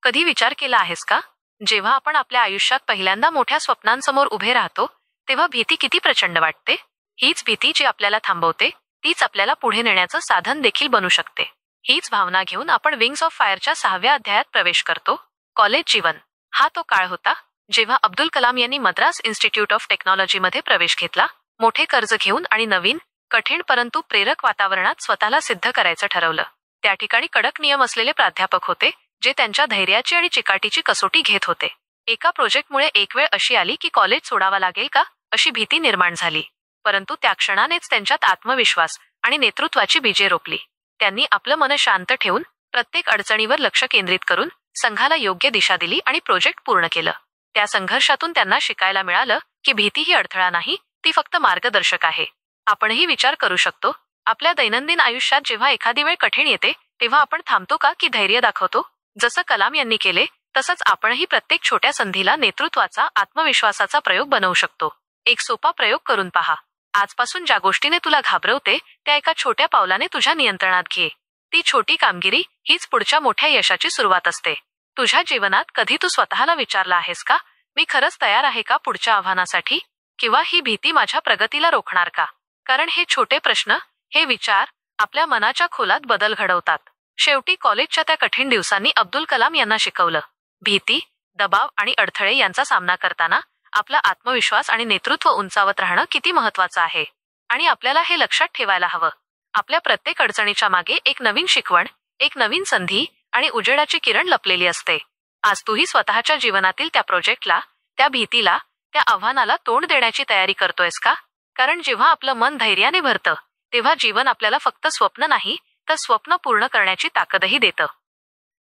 कधी विचार केला आहेस का, जेव्हा आपण आपल्या आयुष्यात पहिल्यांदा मोठ्या स्वप्नांसमोर उभे राहतो, तेव्हा भीती किती प्रचंड वाटते? हीच भीती जी आपल्याला थांबवते, तीच आपल्याला पुढे नेण्याचं साधन देखील बनू शकते. हीच भावना घेऊन आपण विंग्स ऑफ फायरच्या 6व्या अध्यायात प्रवेश करतो. कॉलेज जीवन. हा तो काळ होता जेव्हा अब्दुल कलाम यांनी मद्रास इन्स्टिट्यूट ऑफ टेक्नॉलॉजीमध्ये प्रवेश घेतला. मोठे कर्ज घेऊन आणि नवीन, कठीण परंतु प्रेरक वातावरणात स्वतःला सिद्ध करायचं ठरवलं. त्या ठिकाणी कडक नियम असलेले प्राध्यापक होते, जे त्यांच्या धैर्याची आणि चिकाटीची कसोटी घेत होते. एका प्रोजेक्टमुळे एक वेळ अशी आली की कॉलेज सोडावा लागेल का, अशी भीती निर्माण झाली. परंतु त्या क्षणानेच त्यांच्यात आत्मविश्वास आणि नेतृत्वाची बीजे रोपली. त्यांनी आपलं मन शांत ठेवून, प्रत्येक अडचणीवर लक्ष केंद्रित करून संघाला योग्य दिशा दिली आणि प्रोजेक्ट पूर्ण केलं. त्या संघर्षातून त्यांना शिकायला मिळालं की भीती ही अडथळा नाही, ती फक्त मार्गदर्शक आहे. आपणही विचार करू शकतो, आपल्या दैनंदिन आयुष्यात जेव्हा एखादी वेळ कठीण येते, तेव्हा आपण थांबतो का की धैर्य दाखवतो? जसं कलाम यांनी केले, तसंच आपणही प्रत्येक छोट्या संधीला नेतृत्वाचा, आत्मविश्वासाचा प्रयोग बनवू शकतो. एक सोपा प्रयोग करून पहा. आजपासून ज्या गोष्टीने तुला घाबरवते, त्या एका छोट्या पावलाने तुझ्या नियंत्रणात घे. ती छोटी कामगिरी हीच पुढच्या मोठ्या यशाची सुरुवात असते. तुझ्या जीवनात कधी तू स्वतःला विचारला आहेस का, मी खरंच तयार आहे का पुढच्या आव्हानासाठी? किंवा ही भीती माझ्या प्रगतीला रोखणार का? कारण हे छोटे प्रश्न, हे विचार आपल्या मनाच्या खोलात बदल घडवतात. शेवटी कॉलेजच्या त्या कठीण दिवसांनी अब्दुल कलाम यांना शिकवलं, भीती, दबाव आणि अडथळे यांचा सामना करताना आपला आत्मविश्वास आणि नेतृत्व उंचावत राहणं किती महत्वाचं आहे. आणि आपल्याला हे लक्षात ठेवायला हवं, आपल्या प्रत्येक अडचणीच्या मागे एक नवीन शिकवण, एक नवीन संधी आणि उजेडाची किरण लपलेली असते. आज तूही स्वतःच्या जीवनातील त्या प्रोजेक्टला, त्या भीतीला, त्या आव्हानाला तोंड देण्याची तयारी करतोयस का? कारण जेव्हा आपलं मन धैर्याने भरतं, तेव्हा जीवन आपल्याला फक्त स्वप्न नाही, तर स्वप्न पूर्ण करण्याची ताकदही देतं.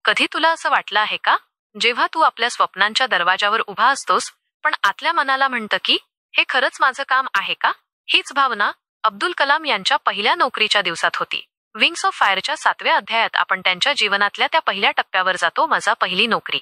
कधी तुला असं वाटलं आहे का, जेव्हा तू आपल्या स्वप्नांच्या दरवाजावर उभा असतोस, पण आतल्या मनाला म्हणतं की हे खरंच माझं काम आहे का? हीच भावना अब्दुल कलाम यांच्या पहिल्या नोकरीच्या दिवसात होती. विंग्स ऑफ फायरच्या 7व्या अध्यायात आपण त्यांच्या जीवनातल्या त्या पहिल्या टप्प्यावर जातो. माझा पहिली नोकरी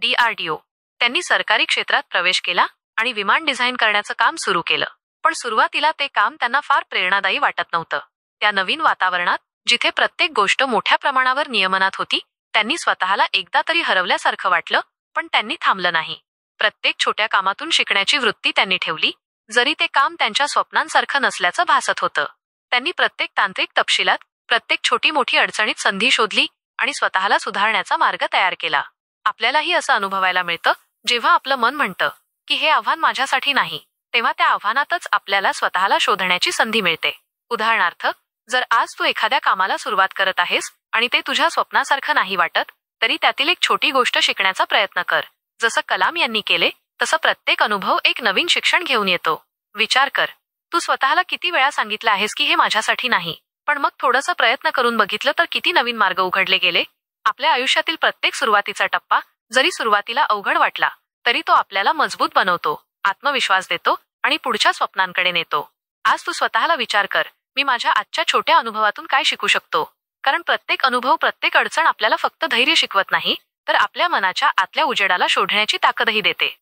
DRDO. त्यांनी सरकारी क्षेत्रात प्रवेश केला आणि विमान डिझाईन करण्याचं काम सुरू केलं. पण सुरुवातीला ते काम त्यांना फार प्रेरणादायी वाटत नव्हतं. त्या नवीन वातावरणात, जिथे प्रत्येक गोष्ट मोठ्या प्रमाणावर नियमनात होती, त्यांनी स्वतःला एकदा तरी हरवल्यासारखं वाटलं. पण त्यांनी थांबलं नाही. प्रत्येक छोट्या कामातून शिकण्याची वृत्ती त्यांनी ठेवली, जरी ते काम त्यांच्या स्वप्नांसारखं नसल्याचं भासत होतं. त्यांनी प्रत्येक तांत्रिक तपशिलात, प्रत्येक छोटी मोठी अडचणीत संधी शोधली आणि स्वतःला सुधारण्याचा मार्ग तयार केला. आपल्यालाही असं अनुभवायला मिळतं, जेव्हा आपलं मन म्हणतं की हे आव्हान माझ्यासाठी नाही, तेव्हा त्या आव्हानातच आपल्याला स्वतःला शोधण्याची संधी मिळते. उदाहरणार्थ, जर आज तू एखाद्या कामाला सुरुवात करत आहेस आणि ते तुझ्या स्वप्नासारखं नाही वाटत, तरी त्यातील एक छोटी गोष्ट शिकण्याचा प्रयत्न कर. जसं कलाम यांनी केले, तसं प्रत्येक अनुभव एक नवीन शिक्षण घेऊन येतो. विचार कर, तू स्वतःला किती वेळा सांगितलं आहेस की हे माझ्यासाठी नाही, पण मग थोडंसं प्रयत्न करून बघितलं तर किती नवीन मार्ग उघडले गेले. आपल्या आयुष्यातील प्रत्येक सुरुवातीचा टप्पा, जरी सुरुवातीला अवघड वाटला, तरी तो आपल्याला मजबूत बनवतो, आत्मविश्वास देतो आणि पुढच्या स्वप्नांकडे नेतो. आज तू स्वतःला विचार कर, मी माझ्या आजच्या छोट्या अनुभवातून काय शिकू शकतो? कारण प्रत्येक अनुभव, प्रत्येक अडचण आपल्याला फक्त धैर्य शिकवत नाही, तर आपल्या मनाच्या आतल्या उजेडाला शोधण्याची ताकदही देते.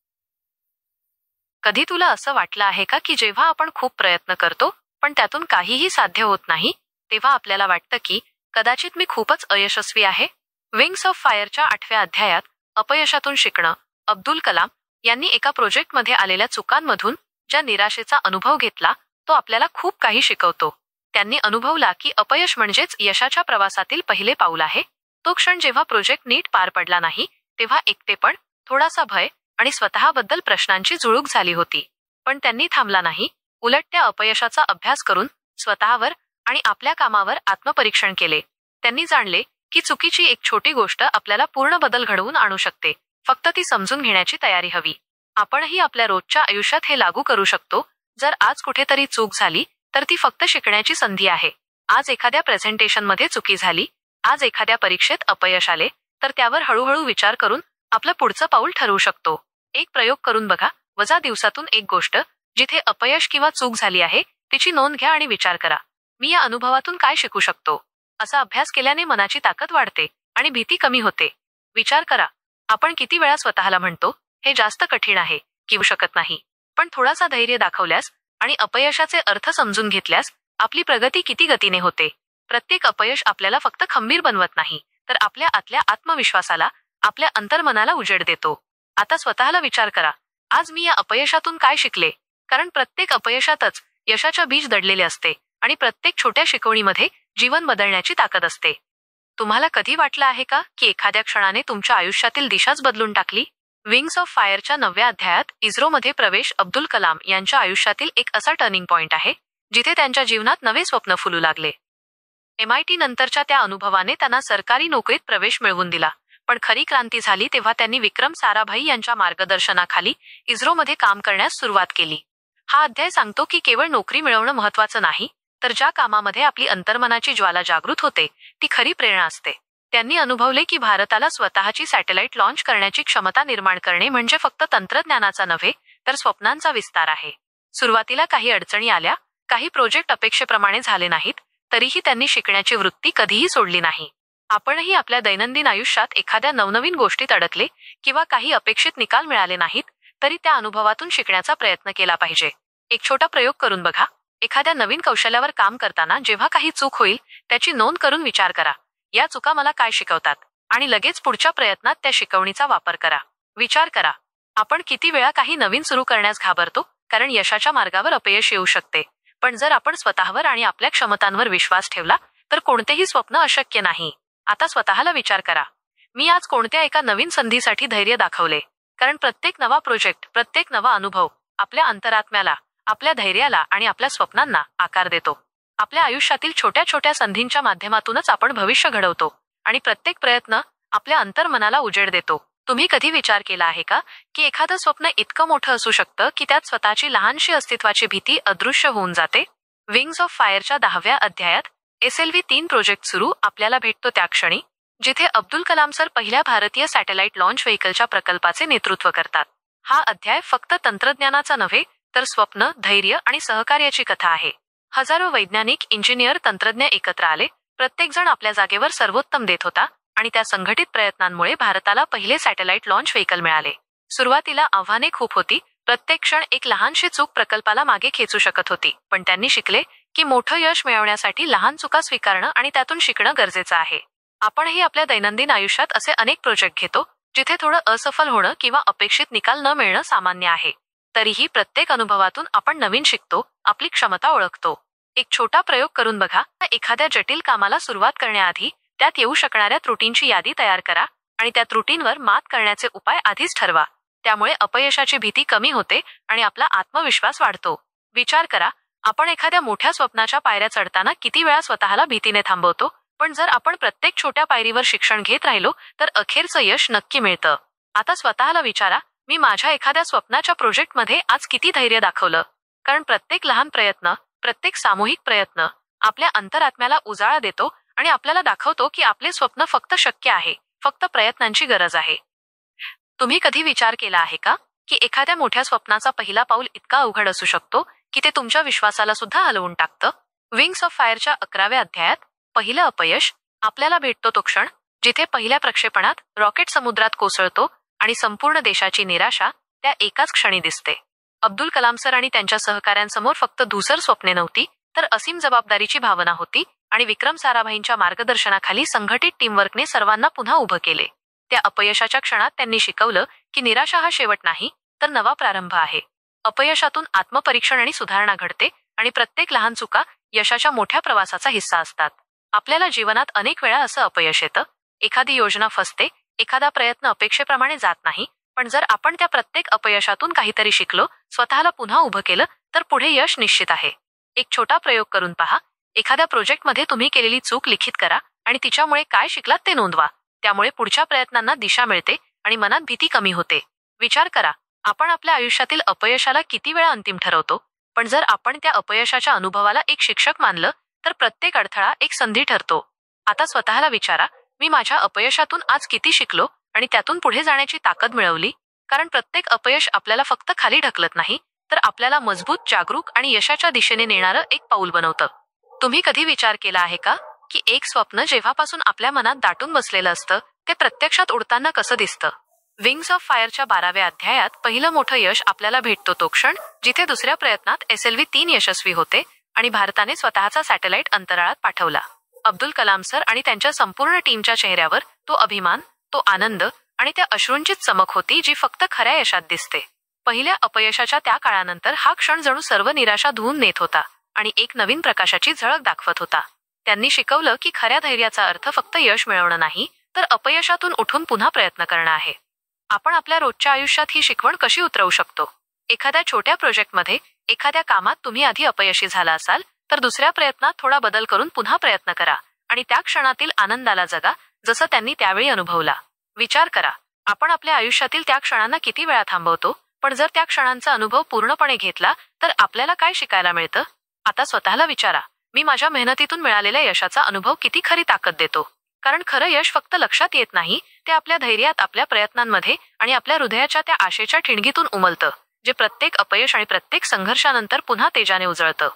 कधी तुला असं वाटलं आहे का की जेव्हा आपण खूप प्रयत्न करतो पण त्यातून काहीही साध्य होत नाही, तेव्हा आपल्याला वाटतं की कदाचित मी खूपच अयशस्वी आहे? विंग्स ऑफ फायरच्या 8व्या अध्यायात अपयशातून शिकणं, अब्दुल कलाम यांनी एका प्रोजेक्टमध्ये आलेल्या चुकांमधून ज्या निराशेचा अनुभव घेतला, तो आपल्याला खूप काही शिकवतो. त्यांनी अनुभवला की अपयश म्हणजेच यशाच्या प्रवासातील पहिले पाऊल आहे. तो क्षण जेव्हा प्रोजेक्ट नीट पार पडला नाही, तेव्हा एकटेपण, थोडासा भय आणि स्वतःबद्दल प्रश्नांची झुळूक झाली होती. पण त्यांनी थांबला नाही. उलट त्या अपयशाचा अभ्यास करून स्वतःवर आणि आपल्या कामावर आत्मपरीक्षण केले. त्यांनी जाणले की चुकीची एक छोटी गोष्ट आपल्याला पूर्ण बदल घडवून आणू शकते. फक्त ती समजून घेण्याची तयारी हवी. आपणही आपल्या रोजच्या आयुष्यात हे लागू करू शकतो. जर आज कुठेतरी चूक झाली, तर ती फक्त शिकण्याची संधी आहे. आज एखाद्या प्रेझेंटेशनमध्ये चुकी झाली, आज एखाद्या परीक्षेत अपयश आले, तर त्यावर हळूहळू विचार करून आपलं पुढचं पाऊल ठरवू शकतो. एक प्रयोग करून बघा. दिवसातून एक गोष्ट जिथे अपयश किंवा चूक झाली आहे तिची नोंद घ्या आणि विचार करा, मी या अनुभवातून काय शिकू शकतो? असा अभ्यास केल्याने मनाची ताकद वाढते आणि भीती कमी होते. विचार करा, आपण किती वेळा स्वतःला म्हणतो, हे जास्त कठीण आहे, किंवा शकत नाही. पण थोडासा धैर्य दाखवल्यास आणि अपयशाचे अर्थ समजून घेतल्यास आपली प्रगती किती गतीने होते. प्रत्येक अपयश आपल्याला फक्त खंबीर बनवत नाही, तर आपल्या आतल्या आत्मविश्वासाला, आपल्या अंतर्मनाला उजेड देतो. आता स्वतःला विचार करा, आज मी या अपयशातून काय शिकले? कारण प्रत्येक अपयशातच यशाच्या बीज दडलेले असते आणि प्रत्येक छोट्या शिकवणीमध्ये जीवन बदलण्याची ताकद असते. तुम्हाला कधी वाटलं आहे का की एखाद्या क्षणाने तुमच्या आयुष्यातील दिशाच बदलून टाकली? विंग्स ऑफ फायरच्या 9व्या अध्यायात इस्रोमध्ये प्रवेश अब्दुल कलाम यांच्या आयुष्यातील एक असा टर्निंग पॉइंट आहे, जिथे त्यांच्या जीवनात नवे स्वप्न फुलू लागले. MIT नंतरच्या त्या अनुभवाने त्यांना सरकारी नोकरीत प्रवेश मिळवून दिला. पण खरी क्रांती झाली तेव्हा त्यांनी विक्रम साराभाई यांच्या मार्गदर्शनाखाली इस्रोमध्ये काम करण्यास सुरुवात केली. हा अध्याय सांगतो की केवळ नोकरी मिळवणं महत्त्वाचं नाही, तर ज्या कामामध्ये आपली अंतर्मनाची ज्वाला जागृत होते ती खरी प्रेरणा असते. त्यांनी अनुभवले की भारताला स्वतःची सॅटेलाइट लॉन्च करण्याची क्षमता निर्माण करणे म्हणजे फक्त तंत्रज्ञानाचा नव्हे, तर स्वप्नांचा विस्तार आहे. सुरुवातीला काही अडचणी आल्या, काही प्रोजेक्ट अपेक्षेप्रमाणे झाले नाहीत, तरीही त्यांनी शिकण्याची वृत्ती कधीही सोडली नाही. आपणही आपल्या दैनंदिन आयुष्यात एखाद्या नवनवीन गोष्टीत अडकले किंवा काही अपेक्षित निकाल मिळाले नाहीत, तरी त्या अनुभवातून शिकण्याचा प्रयत्न केला पाहिजे. एक छोटा प्रयोग करून बघा. एखाद्या नवीन कौशल्यावर काम करताना जेव्हा काही चूक होईल, त्याची नोंद करून विचार करा, या चुका मला काय शिकवतात? आणि लगेच पुढच्या प्रयत्नात त्या शिकवणीचा वापर करा. विचार करा, आपण किती वेळा काही नवीन सुरू करण्यास घाबरतो, कारण यशाच्या मार्गावर अपयश येऊ शकते. पण जर आपण स्वतःवर आणि आपल्या क्षमतांवर विश्वास ठेवला, तर कोणतेही स्वप्न अशक्य नाही. आता स्वतःला विचार करा, मी आज कोणत्या एका नवीन संधीसाठी धैर्य दाखवले? कारण प्रत्येक नवा प्रोजेक्ट, प्रत्येक नवा अनुभव आपल्या अंतरात्म्याला, आपल्या धैर्याला आणि आपल्या स्वप्नांना आकार देतो. आपल्या आयुष्यातील छोट्या छोट्या संधींच्या माध्यमातूनच आपण भविष्य घडवतो आणि प्रत्येक प्रयत्न आपल्या अंतर्मनाला उजेड देतो. तुम्ही कधी विचार केला आहे का की एखादं स्वप्न इतकं मोठं असू शकतं की त्यात स्वतःची लहानशी अस्तित्वाची भीती अदृश्य होऊन जाते? विंग्स ऑफ फायरच्या 10व्या अध्यायात SLV-3 प्रोजेक्ट सुरू आपल्याला भेटतो त्या क्षणी, जिथे अब्दुल कलाम सर पहिल्या भारतीय सॅटेलाइट लॉन्च व्हेकलच्या प्रकल्पाचे नेतृत्व करतात. हा अध्याय फक्त तंत्रज्ञानाचा नव्हे, तर स्वप्न, धैर्य आणि सहकार्याची कथा आहे. हजारो वैज्ञानिक, इंजिनियर, तंत्रज्ञ एकत्र आले. प्रत्येकजण आपल्या जागेवर सर्वोत्तम देत होता आणि त्या संघटित प्रयत्नांमुळे भारताला पहिले सॅटेलाइट लॉन्च व्हेकल मिळाले. सुरुवातीला आव्हाने खूप होती. प्रत्येक क्षण एक लहानशी चूक प्रकल्पाला मागे खेचू शकत होती. पण त्यांनी शिकले की मोठं यश मिळवण्यासाठी लहान चुका स्वीकारणं आणि त्यातून शिकणं गरजेचं आहे. आपणही आपल्या दैनंदिन आयुष्यात असे अनेक प्रोजेक्ट घेतो, जिथे थोडं असफल होणं किंवा अपेक्षित निकाल न मिळणं सामान्य आहे. तरीही प्रत्येक अनुभवातून आपण नवीन शिकतो, आपली क्षमता ओळखतो. एक छोटा प्रयोग करून बघा. एखाद्या जटिल कामाला सुरुवात करण्याआधी त्यात येऊ शकणाऱ्या त्रुटींची यादी तयार करा आणि त्या त्रुटींवर मात करण्याचे उपाय आधीच ठरवा. त्यामुळे अपयशाची भीती कमी होते आणि आपला आत्मविश्वास वाढतो. विचार करा, आपण एखाद्या मोठ्या स्वप्नाच्या पायऱ्या चढताना किती वेळा स्वतःला भीतीने थांबवतो, पण जर आपण प्रत्येक छोट्या पायरीवर शिक्षण घेत राहिलो, तर अखेरचं यश नक्की मिळतं. आता स्वतःला विचारा, मी माझ्या एखाद्या स्वप्नाच्या प्रोजेक्टमध्ये आज किती धैर्य दाखवलं? कारण प्रत्येक लहान प्रयत्न, प्रत्येक सामूहिक प्रयत्न आपल्या अंतरात्म्याला उजाळा देतो आणि आपल्याला दाखवतो की आपले स्वप्न फक्त शक्य आहे, फक्त प्रयत्नांची गरज आहे. तुम्ही कधी विचार केला आहे का की एखाद्या मोठ्या स्वप्नाचा पहिला पाऊल इतका अवघड असू शकतो की ते तुमच्या विश्वासाला सुद्धा हलवून टाकतं? विंग्स ऑफ फायरच्या 11व्या अध्यायात पहिलं अपयश आपल्याला भेटतो तो क्षण जिथे पहिल्या प्रक्षेपणात रॉकेट समुद्रात कोसळतो आणि संपूर्ण देशाची निराशा त्या एकाच क्षणी दिसते. अब्दुल कलाम सर आणि त्यांच्या सहकाऱ्यांसमोर फक्त धूसर स्वप्ने नव्हती, तर असीम जबाबदारीची भावना होती आणि विक्रम साराभाईंच्या मार्गदर्शनाखाली संघटित टीमवर्कने सर्वांना पुन्हा उभं केले. त्या अपयशाच्या क्षणात त्यांनी शिकवलं की निराशा हा शेवट नाही, तर नवा प्रारंभ आहे. अपयशातून आत्मपरीक्षण आणि सुधारणा घडते आणि प्रत्येक लहान चुका यशाच्या मोठ्या प्रवासाचा हिस्सा असतात. आपल्याला जीवनात अनेक वेळा असं अपयश येतं. एखादी योजना फसते, एखादा प्रयत्न अपेक्षेप्रमाणे जात नाही, पण जर आपण त्या प्रत्येक अपयशातून काहीतरी शिकलो, स्वतःला पुन्हा उभं केलं, तर पुढे यश निश्चित आहे. एक छोटा प्रयोग करून पहा. एखाद्या प्रोजेक्टमध्ये तुम्ही केलेली चूक लिखित करा आणि तिच्यामुळे काय शिकलात ते नोंदवा. त्यामुळे पुढच्या प्रयत्नांना दिशा मिळते आणि मनात भीती कमी होते. विचार करा, आपण आपल्या आयुष्यातील अपयशाला किती वेळा अंतिम ठरवतो, पण जर आपण त्या अपयशाच्या अनुभवाला एक शिक्षक मानलं, तर प्रत्येक अडथळा एक संधी ठरतो. आता स्वतःला विचारा, मी माझ्या अपयशातून आज किती शिकलो आणि त्यातून पुढे जाण्याची ताकद मिळवली? कारण प्रत्येक अपयश आपल्याला फक्त खाली ढकलत नाही, तर आपल्याला मजबूत, जागरूक आणि यशाच्या दिशेने नेणारं एक पाऊल बनवतं. तुम्ही कधी विचार केला आहे का की एक स्वप्न जेव्हापासून आपल्या मनात दाटून बसलेलं असतं, ते प्रत्यक्षात उडताना कसं दिसतं? विंग्स ऑफ फायरच्या 12व्या अध्यायात पहिलं मोठं यश आपल्याला भेटतो तो क्षण जिथे दुसऱ्या प्रयत्नात SLV-3 यशस्वी होते आणि भारताने स्वतःचा सॅटेलाइट अंतराळात पाठवला. अब्दुल कलाम सर आणि त्यांच्या संपूर्ण टीमच्या चेहऱ्यावर तो अभिमान, तो आनंद आणि त्या अश्रूंचीच चमक होती जी फक्त खऱ्या यशात दिसते. पहिल्या अपयशाच्या त्या काळानंतर हा क्षण जणू सर्व निराशा धुवून नेत होता आणि एक नवीन प्रकाशाची झळक दाखवत होता. त्यांनी शिकवलं की खऱ्या धैर्याचा अर्थ फक्त यश मिळवणं नाही, तर अपयशातून उठून पुन्हा प्रयत्न करणं आहे. आपण आपल्या रोजच्या आयुष्यात ही शिकवण कशी उतरवू शकतो? एखाद्या छोट्या प्रोजेक्टमध्ये, एखाद्या कामात तुम्ही आधी अपयशी झाला असाल, तर दुसऱ्या प्रयत्नात थोडा बदल करून पुन्हा प्रयत्न करा आणि त्या क्षणातील आनंदाला जगा जसं त्यांनी त्यावेळी अनुभवला. विचार करा, आपण आपल्या आयुष्यातील त्या क्षणांना किती वेळा थांबवतो, पण जर त्या क्षणांचा अनुभव पूर्णपणे घेतला तर आपल्याला काय शिकायला मिळतं? आता स्वतःला विचारा, मी माझ्या मेहनतीतून मिळालेल्या यशाचा अनुभव किती खरी ताकद देतो? कारण खरं यश फक्त लक्षात येत नाही, ते आपल्या धैर्यात, आपल्या प्रयत्नांमध्ये आणि आपल्या हृदयाच्या त्या आशेच्या ठिणगीतून उमलतं, जे प्रत्येक अपयश आणि प्रत्येक संघर्षानंतर पुन्हा तेजाने उजळतं.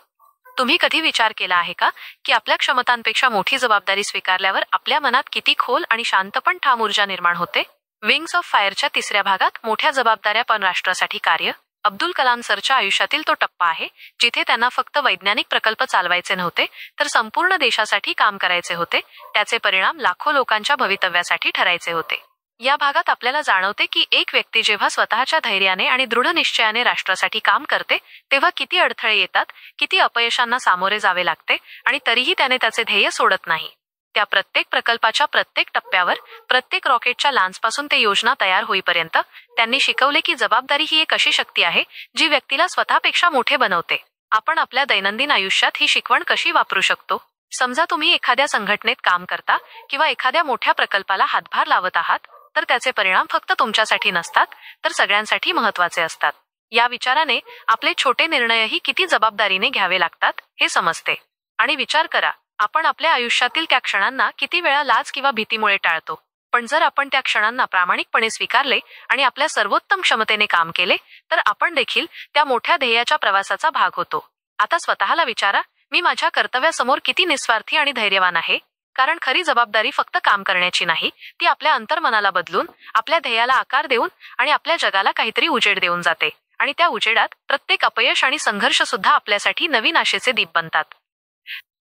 तुम्ही कधी विचार केला आहे का की आपल्या क्षमतांपेक्षा मोठी जबाबदारी स्वीकारल्यावर आपल्या मनात किती खोल आणि शांत पण ठाम ऊर्जा निर्माण होते? विंग्स ऑफ फायरच्या 3ऱ्या भागात मोठ्या जबाबदाऱ्या पण राष्ट्रासाठी कार्य, अब्दुल कलाम सरच्या आयुष्यातील तो टप्पा आहे जिथे त्यांना फक्त वैज्ञानिक प्रकल्प चालवायचे नव्हते, तर संपूर्ण देशासाठी काम करायचे होते. त्याचे परिणाम लाखो लोकांच्या भवितव्यासाठी ठरायचे होते. या भागात आपल्याला जाणवते की एक व्यक्ती जेव्हा स्वतःच्या धैर्याने आणि दृढ निश्चयाने राष्ट्रासाठी काम करते, तेव्हा किती अडथळे येतात, किती अपयशांना सामोरे जावे लागते आणि तरीही त्याने त्याचे ध्येय सोडत नाही. त्या प्रत्येक प्रकल्पाच्या प्रत्येक टप्प्यावर, प्रत्येक रॉकेटच्या लांचपासून ते योजना तयार होईपर्यंत त्यांनी शिकवले की जबाबदारी ही एक अशी शक्ती आहे जी व्यक्तीला स्वतःपेक्षा मोठे बनवते. आपण आपल्या दैनंदिन आयुष्यात ही शिकवण कशी वापरू शकतो? समजा तुम्ही एखाद्या संघटनेत काम करता किंवा एखाद्या मोठ्या प्रकल्पाला हातभार लावत आहात, तर त्याचे परिणाम फक्त तुमच्यासाठी नसतात, तर सगळ्यांसाठी महत्वाचे असतात. या विचाराने आपले छोटे निर्णयही किती जबाबदारीने घ्यावे लागतात हे समजते. आणि विचार करा, आपण आपल्या आयुष्यातील त्या क्षणांना किती वेळा लाज किंवा भीतीमुळे टाळतो, पण जर आपण त्या क्षणांना प्रामाणिकपणे स्वीकारले आणि आपल्या सर्वोत्तम क्षमतेने काम केले, तर आपण देखील त्या मोठ्या ध्येयाच्या प्रवासाचा भाग होतो. आता स्वतःला विचारा, मी माझ्या कर्तव्यासमोर किती निस्वार्थी आणि धैर्यवान आहे? कारण खरी जबाबदारी फक्त काम करण्याची नाही, ती आपल्या अंतर्मनाला बदलून, आपल्या ध्येयाला आकार देऊन आणि आपल्या जगाला काहीतरी उजेड देऊन जाते. आणि त्या उजेडात प्रत्येक अपयश आणि संघर्ष सुद्धा आपल्यासाठी नवीन आशेचे दीप बनतात.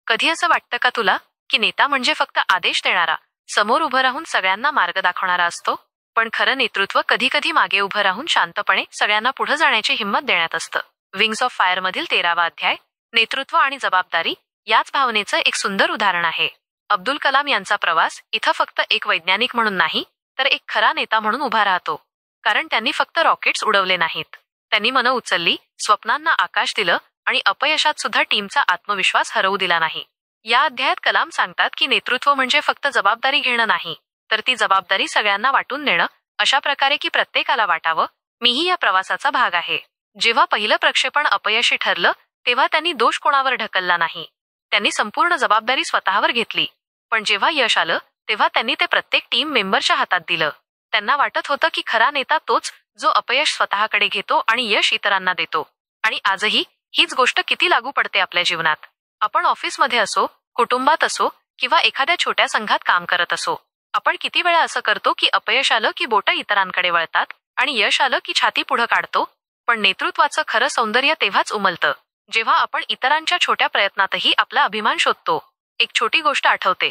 कधी असं वाटतं का तुला की नेता म्हणजे फक्त आदेश देणारा, समोर उभं राहून सगळ्यांना मार्ग दाखवणारा असतो? पण खरं नेतृत्व कधी कधी मागे उभं राहून शांतपणे सगळ्यांना पुढे जाण्याची हिंमत देण्यात असतं. विंग्स ऑफ फायर मधील 13वा अध्याय, नेतृत्व आणि जबाबदारी, याच भावनेचं एक सुंदर उदाहरण आहे. अब्दुल कलाम यांचा प्रवास इथं फक्त एक वैज्ञानिक म्हणून नाही, तर एक खरा नेता म्हणून उभा राहतो. कारण त्यांनी फक्त रॉकेट्स उडवले नाहीत, त्यांनी मनं उचलली, स्वप्नांना आकाश दिलं आणि अपयशात सुद्धा टीमचा आत्मविश्वास हरवू दिला नाही. या अध्यायात कलाम सांगतात की नेतृत्व म्हणजे फक्त जबाबदारी घेणं नाही, तर ती जबाबदारी सगळ्यांना वाटून देणं, अशा प्रकारे की प्रत्येकाला वाटावं, मीही या प्रवासाचा भाग आहे. जेव्हा पहिलं प्रक्षेपण अपयशी ठरलं, तेव्हा त्यांनी दोष कोणावर ढकलला नाही, त्यांनी संपूर्ण जबाबदारी स्वतःवर घेतली. पण जेव्हा यश आलं, तेव्हा त्यांनी ते प्रत्येक टीम मेंबरच्या हातात दिलं. त्यांना वाटत होतं की खरा नेता तोच जो अपयश स्वतःकडे घेतो आणि यश इतरांना देतो. आणि आजही हीच गोष्ट किती लागू पडते आपल्या जीवनात. आपण ऑफिसमध्ये असो, कुटुंबात असो किंवा एखाद्या छोट्या संघात काम करत असो, आपण किती वेळा असं करतो की अपयश आलं की बोटं इतरांकडे वळतात आणि यश आलं की छाती पुढं काढतो. पण नेतृत्वाचं खरं सौंदर्य तेव्हाच उमलतं जेव्हा आपण इतरांच्या छोट्या प्रयत्नातही आपला अभिमान शोधतो. एक छोटी गोष्ट आठवते.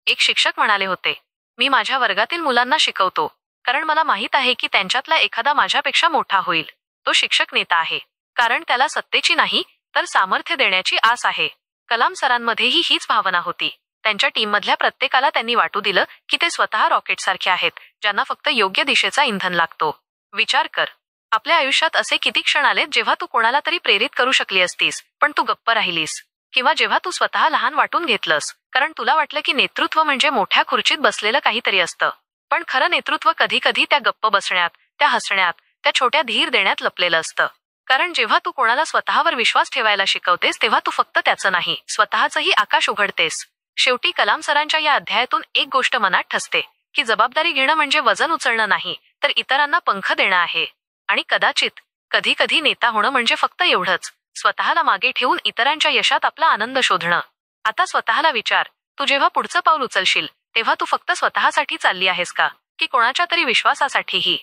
एक शिक्षक म्हणाले होते, मी माझ्या वर्गातील मुलांना शिकवतो कारण मला माहित आहे की त्यांच्यातला एखादा माझ्यापेक्षा मोठा होईल. तो शिक्षक नेता आहे कारण त्याला सत्तेची नाही तर सामर्थ्य देण्याची आस आहे. कलाम सरांमध्येही हीच भावना होती. त्यांच्या टीममधल्या प्रत्येकाला त्यांनी वाटू दिलं की ते स्वतः रॉकेटसारखे आहेत, ज्यांना फक्त योग्य दिशेचा इंधन लागतो. विचार कर, आपल्या आयुष्यात असे किती क्षण आलेत जेव्हा तू कोणाला तरी प्रेरित करू शकली असतीस पण तू गप्प राहिलीस, किंवा जेव्हा तू स्वतः लहान वाटून घेतलंस कारण तुला वाटलं की नेतृत्व म्हणजे मोठ्या खुर्चीत बसलेलं काहीतरी असतं. पण खरं नेतृत्व कधी कधी त्या गप्प बसण्यात, त्या हसण्यात, त्या छोट्या धीर देण्यात लपलेलं असतं. कारण जेव्हा तू कोणाला स्वतःवर विश्वास ठेवायला शिकवतेस तेव्हा तू फक्त त्याचं नाही, स्वतःचंही आकाश उघडतेस. शेवटी कलाम सरांच्या या अध्यायातून एक गोष्ट मनात ठसते की जबाबदारी घेणं म्हणजे वजन उचलणं नाही तर इतरांना पंख देणं आहे. आणि कदाचित कधी कधी नेता होणं म्हणजे फक्त एवढंच, स्वतःला मागे ठेवून इतरांच्या यशात आपला आनंद शोधणं. आता स्वतःला विचार, तू जेव्हा पुढचं पाऊल उचलशील तेव्हा तू फक्त स्वतःसाठी चालली आहेस का की कोणाच्या तरी विश्वासासाठीही?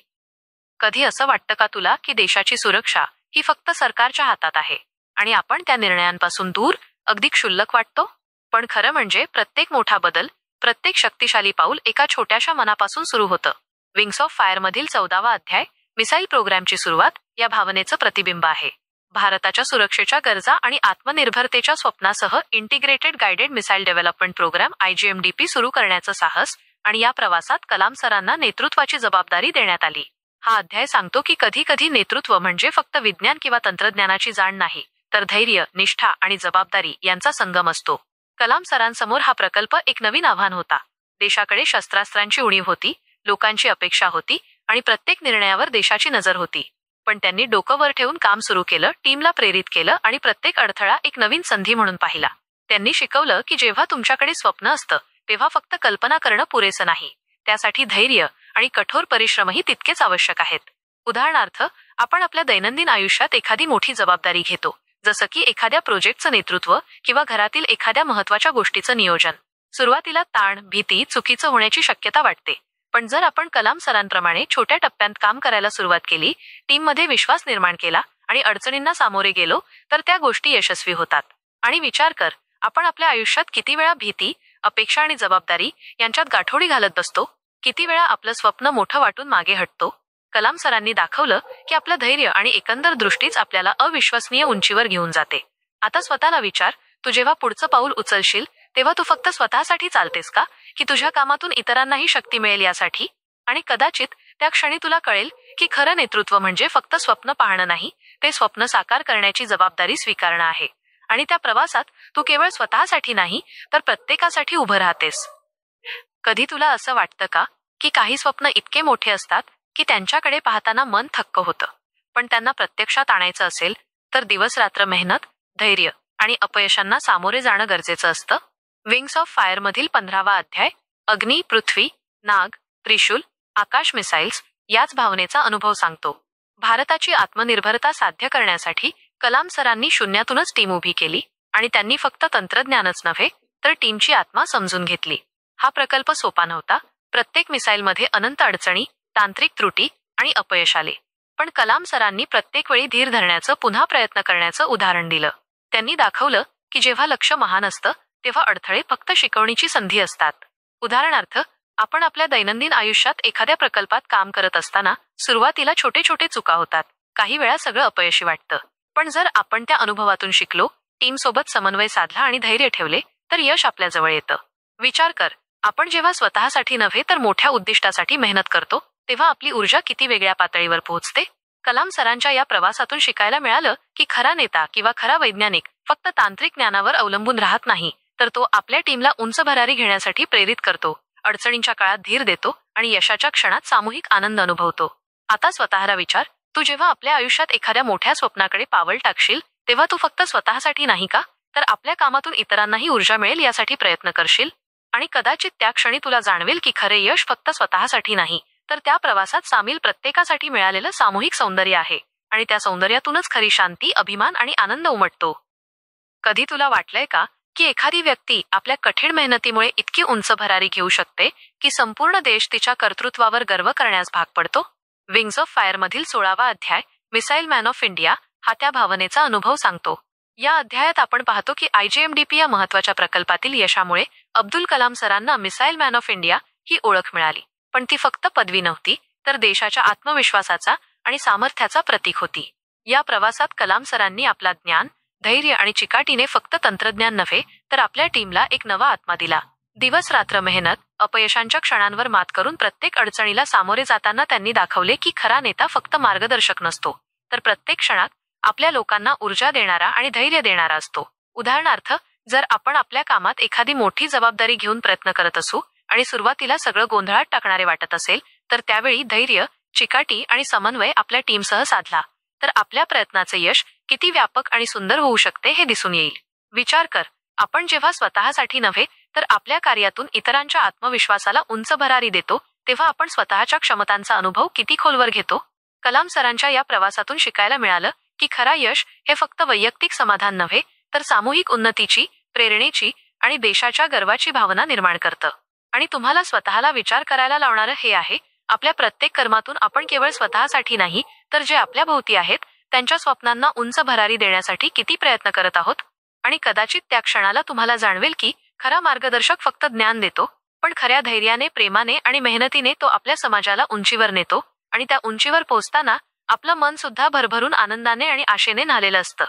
कधी असं वाटतं का तुला की देशाची सुरक्षा ही फक्त सरकारच्या हातात आहे आणि आपण त्या निर्णयांपासून दूर, अगदी क्षुल्लक वाटतो? पण खरं म्हणजे प्रत्येक मोठा बदल, प्रत्येक शक्तिशाली पाऊल एका छोट्याशा मनापासून सुरू होतं. विंग्स ऑफ फायर मधील 14वा अध्याय, मिसाईल प्रोग्रामची सुरुवात, या भावनेचं प्रतिबिंब आहे. भारताच्या सुरक्षेच्या गरजा आणि आत्मनिर्भरतेच्या स्वप्नासह integrated guided missile development programme IGMDP सुरू करण्याचं साहस आणि या प्रवासात कलाम सरांना नेतृत्वाची जबाबदारी देण्यात आली. हा अध्याय सांगतो की कधी कधी नेतृत्व म्हणजे फक्त विज्ञान किंवा तंत्रज्ञानाची जाण नाही तर धैर्य, निष्ठा आणि जबाबदारी यांचा संगम असतो. कलाम सरांसमोर हा प्रकल्प एक नवीन आव्हान होता. देशाकडे शस्त्रास्त्रांची उणीव होती, लोकांची अपेक्षा होती आणि प्रत्येक निर्णयावर देशाची नजर होती. पण त्यांनी डोकं वर ठेवून काम सुरू केलं, टीमला प्रेरित केलं आणि प्रत्येक अडथळा एक नवीन संधी म्हणून पाहिला. त्यांनी शिकवलं की जेव्हा तुमच्याकडे स्वप्न असतं तेव्हा फक्त कल्पना करणं पुरेसं नाही, त्यासाठी धैर्य आणि कठोर परिश्रमही तितकेच आवश्यक आहेत. उदाहरणार्थ, आपण आपल्या दैनंदिन आयुष्यात एखादी मोठी जबाबदारी घेतो, जसं की एखाद्या प्रोजेक्टचं नेतृत्व किंवा घरातील एखाद्या महत्त्वाच्या गोष्टीचं नियोजन. सुरुवातीला ताण, भीती, चुकीचं होण्याची शक्यता वाटते. पण जर आपण कलाम सरांप्रमाणे छोट्या टप्प्यात काम करायला सुरुवात केली, टीममध्ये विश्वास निर्माण केला आणि अडचणींना सामोरे गेलो तर त्या गोष्टी यशस्वी होतात. आणि विचार कर, आपण आपल्या आयुष्यात किती वेळा भीती, अपेक्षा आणि जबाबदारी यांच्यात गाठोडी घालत बसतो, किती वेळा आपलं स्वप्न मोठं वाटून मागे हटतो. कलाम सरांनी दाखवलं की आपलं धैर्य आणि एकंदर दृष्टीच आपल्याला अविश्वसनीय उंचीवर घेऊन जाते. आता स्वतःला विचार, तू जेव्हा पुढचं पाऊल उचलशील तेव्हा तू फक्त स्वतःसाठी चालतेस का की तुझ्या कामातून इतरांनाही शक्ती मिळेल यासाठी? आणि कदाचित त्या क्षणी तुला कळेल की खरं नेतृत्व म्हणजे फक्त स्वप्न पाहणं नाही, ते स्वप्न साकार करण्याची जबाबदारी स्वीकारणं आहे. आणि त्या प्रवासात तू केवळ स्वतःसाठी नाही तर प्रत्येकासाठी उभं राहतेस. कधी तुला असं वाटतं का की काही स्वप्न इतके मोठे असतात की त्यांच्याकडे पाहताना मन थक्क होतं, पण त्यांना प्रत्यक्षात आणायचं असेल तर दिवस रात्र मेहनत, धैर्य आणि अपयशांना सामोरे जाणं गरजेचं असतं? विंग्स ऑफ फायर मधील 15वा अध्याय, अग्नी, पृथ्वी, नाग, त्रिशूल, आकाश मिसाईल्स याच भावनेचा अनुभव सांगतो. भारताची आत्मनिर्भरता साध्य करण्यासाठी कलाम सरांनी शून्यातूनच टीम उभी केली आणि त्यांनी फक्त तंत्रज्ञानच नव्हे तर टीमची आत्मा समजून घेतली. हा प्रकल्प सोपा नव्हता. प्रत्येक मिसाईलमध्ये अनंत अडचणी, तांत्रिक त्रुटी आणि अपयश आले. पण कलाम सरांनी प्रत्येक वेळी धीर धरण्याचं, पुन्हा प्रयत्न करण्याचं उदाहरण दिलं. त्यांनी दाखवलं की जेव्हा लक्ष्य महान असतं तेव्हा अडथळे फक्त शिकवणीची संधी असतात. उदाहरणार्थ, आपण आपल्या दैनंदिन आयुष्यात एखाद्या प्रकल्पात काम करत असताना सुरुवातीला छोटे छोटे चुका होतात, काही वेळा सगळं अपयशी वाटतं. पण जर आपण त्या अनुभवातून शिकलो, टीमसोबत समन्वय साधला आणि धैर्य ठेवले तर यश आपल्या जवळ येतं. विचार कर, आपण जेव्हा स्वतःसाठी नव्हे तर मोठ्या उद्दिष्टासाठी मेहनत करतो तेव्हा आपली ऊर्जा किती वेगळ्या पातळीवर पोहोचते. कलाम सरांच्या या प्रवासातून शिकायला मिळालं की खरा नेता किंवा खरा वैज्ञानिक फक्त तांत्रिक ज्ञानावर अवलंबून राहत नाही तर तो आपल्या टीमला उंच भरारी घेण्यासाठी प्रेरित करतो, अडचणींच्या काळात धीर देतो आणि यशाच्या क्षणात सामूहिक आनंद अनुभवतो. आता स्वतःला विचार, तू जेव्हा आपल्या आयुष्यात एखाद्या मोठ्या स्वप्नाकडे पावल टाकशील तेव्हा तू फक्त स्वतःसाठी नाही का तर आपल्या कामातून इतरांनाही ऊर्जा मिळेल यासाठी प्रयत्न करशील. आणि कदाचित त्या क्षणी तुला जाणवेल की खरे यश फक्त स्वतःसाठी नाही तर त्या प्रवासात सामील प्रत्येकासाठी मिळालेलं सामूहिक सौंदर्य आहे. आणि त्या सौंदर्यातूनच खरी शांती, अभिमान आणि आनंद उमटतो. कधी तुला वाटलंय का की एखादी व्यक्ती आपल्या कठीण मेहनतीमुळे इतकी उंच भरारी घेऊ शकते की संपूर्ण देश तिच्या कर्तृत्वावर गर्व करण्यास भाग पडतो? विंग्स ऑफ फायर मधील 16वा अध्याय मिसाईल मॅन ऑफ इंडिया हा त्या भावनेचा अनुभव सांगतो. या अध्यायात आपण पाहतो की IGMDP या महत्वाच्या प्रकल्पातील यशामुळे अब्दुल कलाम सरांना मिसाईल मॅन ऑफ इंडिया ही ओळख मिळाली. पण ती फक्त पदवी नव्हती, तर देशाच्या आत्मविश्वासाचा आणि सामर्थ्याचा प्रतीक होती. या प्रवासात कलाम सरांनी आपला ज्ञान, धैर्य आणि चिकाटीने फक्त तंत्रज्ञान नव्हे तर आपल्या टीमला एक नवा आत्मा दिला. दिवस रात्र मेहनत, अपयशांच्या क्षणांवर मात करून प्रत्येक अडचणीला सामोरे जाताना त्यांनी दाखवले की खरा नेता फक्त मार्गदर्शक नसतो, तर प्रत्येक क्षणात आपल्या लोकांना ऊर्जा देणारा आणि धैर्य देणारा असतो. उदाहरणार्थ, जर आपण आपल्या कामात एखादी मोठी जबाबदारी घेऊन प्रयत्न करत असू आणि सुरुवातीला सगळं गोंधळात टाकणारे वाटत असेल, तर त्यावेळी धैर्य, चिकाटी आणि समन्वय आपल्या टीमसह साधला तर आपल्या प्रयत्नाचे यश किती व्यापक आणि सुंदर होऊ शकते हे दिसून येईल. विचार कर, आपण जेव्हा स्वतःसाठी नव्हे तर आपल्या कार्यातून इतरांच्या आत्मविश्वासाला उंच भरारी देतो, तेव्हा आपण स्वतःच्या क्षमतांचा अनुभव किती खोलवर घेतो. कलाम सरांच्या या प्रवासातून शिकायला मिळालं की खरा यश हे फक्त वैयक्तिक समाधान नव्हे तर सामूहिक उन्नतीची, प्रेरणेची आणि देशाच्या गर्वाची भावना निर्माण करतं. आणि तुम्हाला स्वतःला विचार करायला लावणारं हे आहे, आपल्या प्रत्येक कर्मातून आपण केवळ स्वतःसाठी नाही तर जे आपल्या भोवती आहेत त्यांच्या स्वप्नांना उंच भरारी देण्यासाठी किती प्रयत्न करत आहोत. आणि कदाचित त्या क्षणाला तुम्हाला जाणवेल की खरा मार्गदर्शक फक्त ज्ञान देतो, पण खऱ्या धैर्याने, प्रेमाने आणि मेहनतीने तो आपल्या समाजाला उंचीवर नेतो. आणि त्या उंचीवर पोहोचताना आपलं मन सुद्धा भरभरून आनंदाने आणि आशेने न्हालेलं असतं.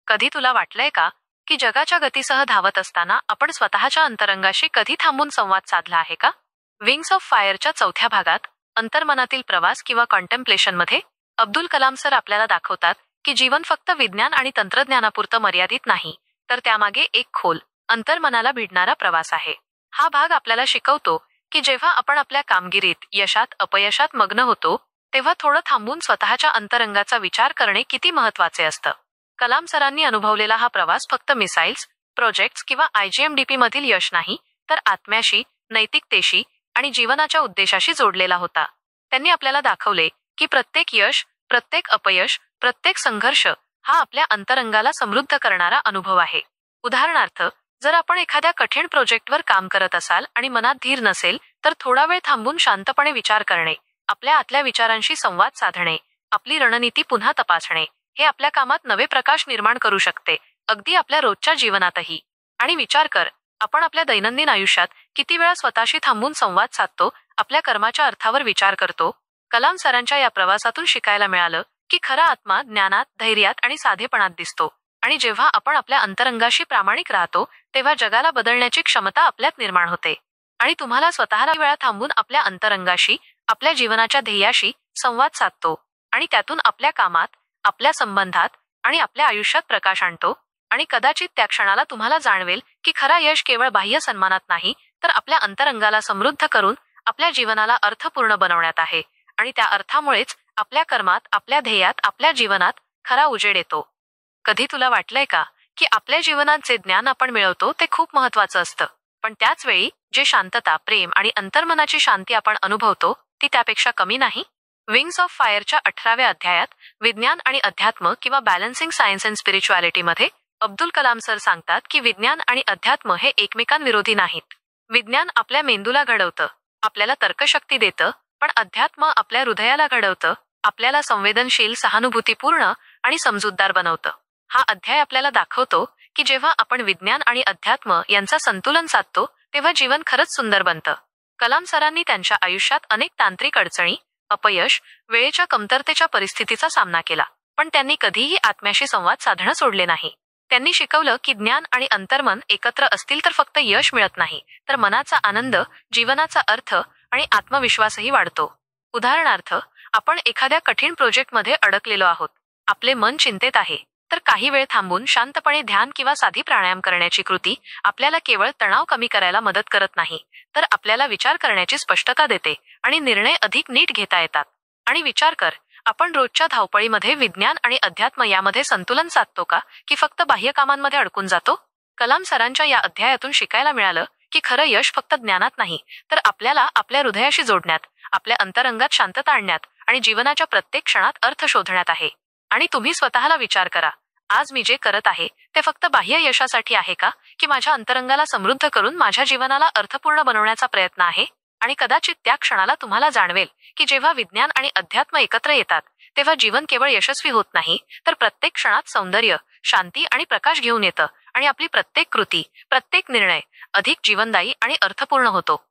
कधी तुला वाटलंय का की जगाच्या गतीसह धावत असताना आपण स्वतःच्या अंतरंगाशी कधी थांबून संवाद साधला आहे का? विंग्स ऑफ फायरच्या 4थ्या भागात अंतर्मनातील प्रवास किंवा कॉन्टेम्प्लेशनमध्ये अब्दुल कलाम सर आपल्याला दाखवतात की जीवन फक्त विज्ञान आणि तंत्रज्ञानापुरतं मर्यादित नाही, तर त्यामागे एक खोल, अंतर्मनाला भिडणारा प्रवास आहे. हा भाग आपल्याला शिकवतो की जेव्हा आपण आपल्या कामगिरीत, यशात, अपयशात मग्न होतो, तेव्हा थोडं थांबून स्वतःच्या अंतरंगाचा विचार करणे किती महत्वाचे असतं. कलाम सरांनी अनुभवलेला हा प्रवास फक्त मिसाईल्स, प्रोजेक्ट्स किंवा IGMDP मधील यश नाही, तर आत्म्याशी, नैतिकतेशी आणि जीवनाच्या उद्देशाशी जोडलेला होता. त्यांनी आपल्याला दाखवले की प्रत्येक यश, प्रत्येक अपयश, प्रत्येक संघर्ष हा आपल्या अंतरंगाला समृद्ध करणारा अनुभव आहे. उदाहरणार्थ, जर आपण एखाद्या कठीण प्रोजेक्टवर काम करत असाल आणि मनात धीर नसेल, तर थोडा वेळ थांबून शांतपणे विचार करणे, आपल्या आतल्या विचारांशी संवाद साधणे, आपली रणनीती पुन्हा तपासणे, हे आपल्या कामात नवे प्रकाश निर्माण करू शकते, अगदी आपल्या रोजच्या जीवनातही. आणि विचार कर, आपण आपल्या दैनंदिन आयुष्यात किती वेळा स्वतःशी थांबून संवाद साधतो, आपल्या कर्माच्या अर्थावर विचार करतो. कलाम सरांच्या या प्रवासातून शिकायला मिळालं की खरा आत्मा ज्ञानात, धैर्यात आणि साधेपणात दिसतो. आणि जेव्हा आपण आपल्या अंतरंगाशी प्रामाणिक राहतो, तेव्हा जगाला बदलण्याची क्षमता आपल्यात निर्माण होते. आणि तुम्हाला स्वतःला वेळा थांबून आपल्या अंतरंगाशी, आपल्या जीवनाच्या ध्येयाशी संवाद साधतो आणि त्यातून आपल्या कामात, आपल्या संबंधात आणि आपल्या आयुष्यात प्रकाश आणतो. आणि कदाचित त्या क्षणाला तुम्हाला जाणवेल की खरा यश केवळ बाह्य सन्मानात नाही, तर आपल्या अंतरंगाला समृद्ध करून आपल्या जीवनाला अर्थपूर्ण बनवण्यात आहे. आणि त्या अर्थामुळेच आपल्या कर्मात, आपल्या ध्येयात, आपल्या जीवनात खरा उजेड येतो. कधी तुला वाटलंय का की आपल्या जीवनात जे ज्ञान आपण मिळवतो ते खूप महत्वाचं असतं, पण त्याच वेळी जे शांतता, प्रेम आणि अंतर्मनाची शांती आपण अनुभवतो ती त्यापेक्षा कमी नाही? विंग्स ऑफ फायरच्या 18व्या अध्यायात विज्ञान आणि अध्यात्म किंवा बॅलन्सिंग सायन्स अँड स्पिरिच्युअलिटीमध्ये अब्दुल कलाम सर सांगतात की विज्ञान आणि अध्यात्म हे एकमेकांविरोधी नाहीत. विज्ञान आपल्या मेंदूला घडवतं, आपल्याला तर्कशक्ती देतं, पण अध्यात्म आपल्या हृदयाला घडवतं, आपल्याला संवेदनशील, सहानुभूतीपूर्ण आणि समजूतदार बनवतं. हा अध्याय आपल्याला दाखवतो की जेव्हा आपण विज्ञान आणि अध्यात्म यांचा संतुलन साधतो, तेव्हा जीवन खरंच सुंदर बनतं. कलाम सरांनी त्यांच्या आयुष्यात अनेक तांत्रिक अडचणी, अपयश, वेळेच्या कमतरतेच्या परिस्थितीचा सामना केला, पण त्यांनी कधीही आत्म्याशी संवाद साधणं सोडले नाही. त्यांनी शिकवलं की ज्ञान आणि अंतर्मन एकत्र असतील तर फक्त यश मिळत नाही, तर मनाचा आनंद, जीवनाचा अर्थ आणि आत्मविश्वासही वाढतो. उदाहरणार्थ, आपण एखाद्या कठीण प्रोजेक्टमध्ये अडकलेलो आहोत, आपले मन चिंतेत आहे, तर काही वेळ थांबून शांतपणे ध्यान किंवा साधी प्राणायाम करण्याची कृती आपल्याला केवळ तणाव कमी करायला मदत करत नाही, तर आपल्याला विचार करण्याची स्पष्टता देते आणि निर्णय अधिक नीट घेता येतात. आणि विचार कर, आपण रोजच्या धावपळीमध्ये विज्ञान आणि अध्यात्म यामध्ये संतुलन साधतो का, की फक्त बाह्य कामांमध्ये अडकून जातो? कलाम सरांच्या या अध्यायातून शिकायला मिळालं की खरं यश फक्त ज्ञानात नाही, तर आपल्याला आपल्या हृदयाशी जोडण्यात, आपल्या अंतरंगात शांतता आणण्यात आणि जीवनाच्या प्रत्येक क्षणात अर्थ शोधण्यात आहे. आणि तुम्ही स्वतःला विचार करा, आज मी जे करत आहे ते फक्त बाह्य यशासाठी आहे का, की माझ्या अंतरंगाला समृद्ध करून माझ्या जीवनाला अर्थपूर्ण बनवण्याचा प्रयत्न आहे? आणि कदाचित त्या क्षणाला तुम्हाला जाणवेल की जेव्हा विज्ञान आणि अध्यात्म एकत्र येतात तेव्हा जीवन केवळ यशस्वी होत नाही, तर प्रत्येक क्षणात सौंदर्य, शांती आणि प्रकाश घेऊन येतं आणि आपली प्रत्येक कृती, प्रत्येक निर्णय अधिक जीवनदायी आणि अर्थपूर्ण होतो.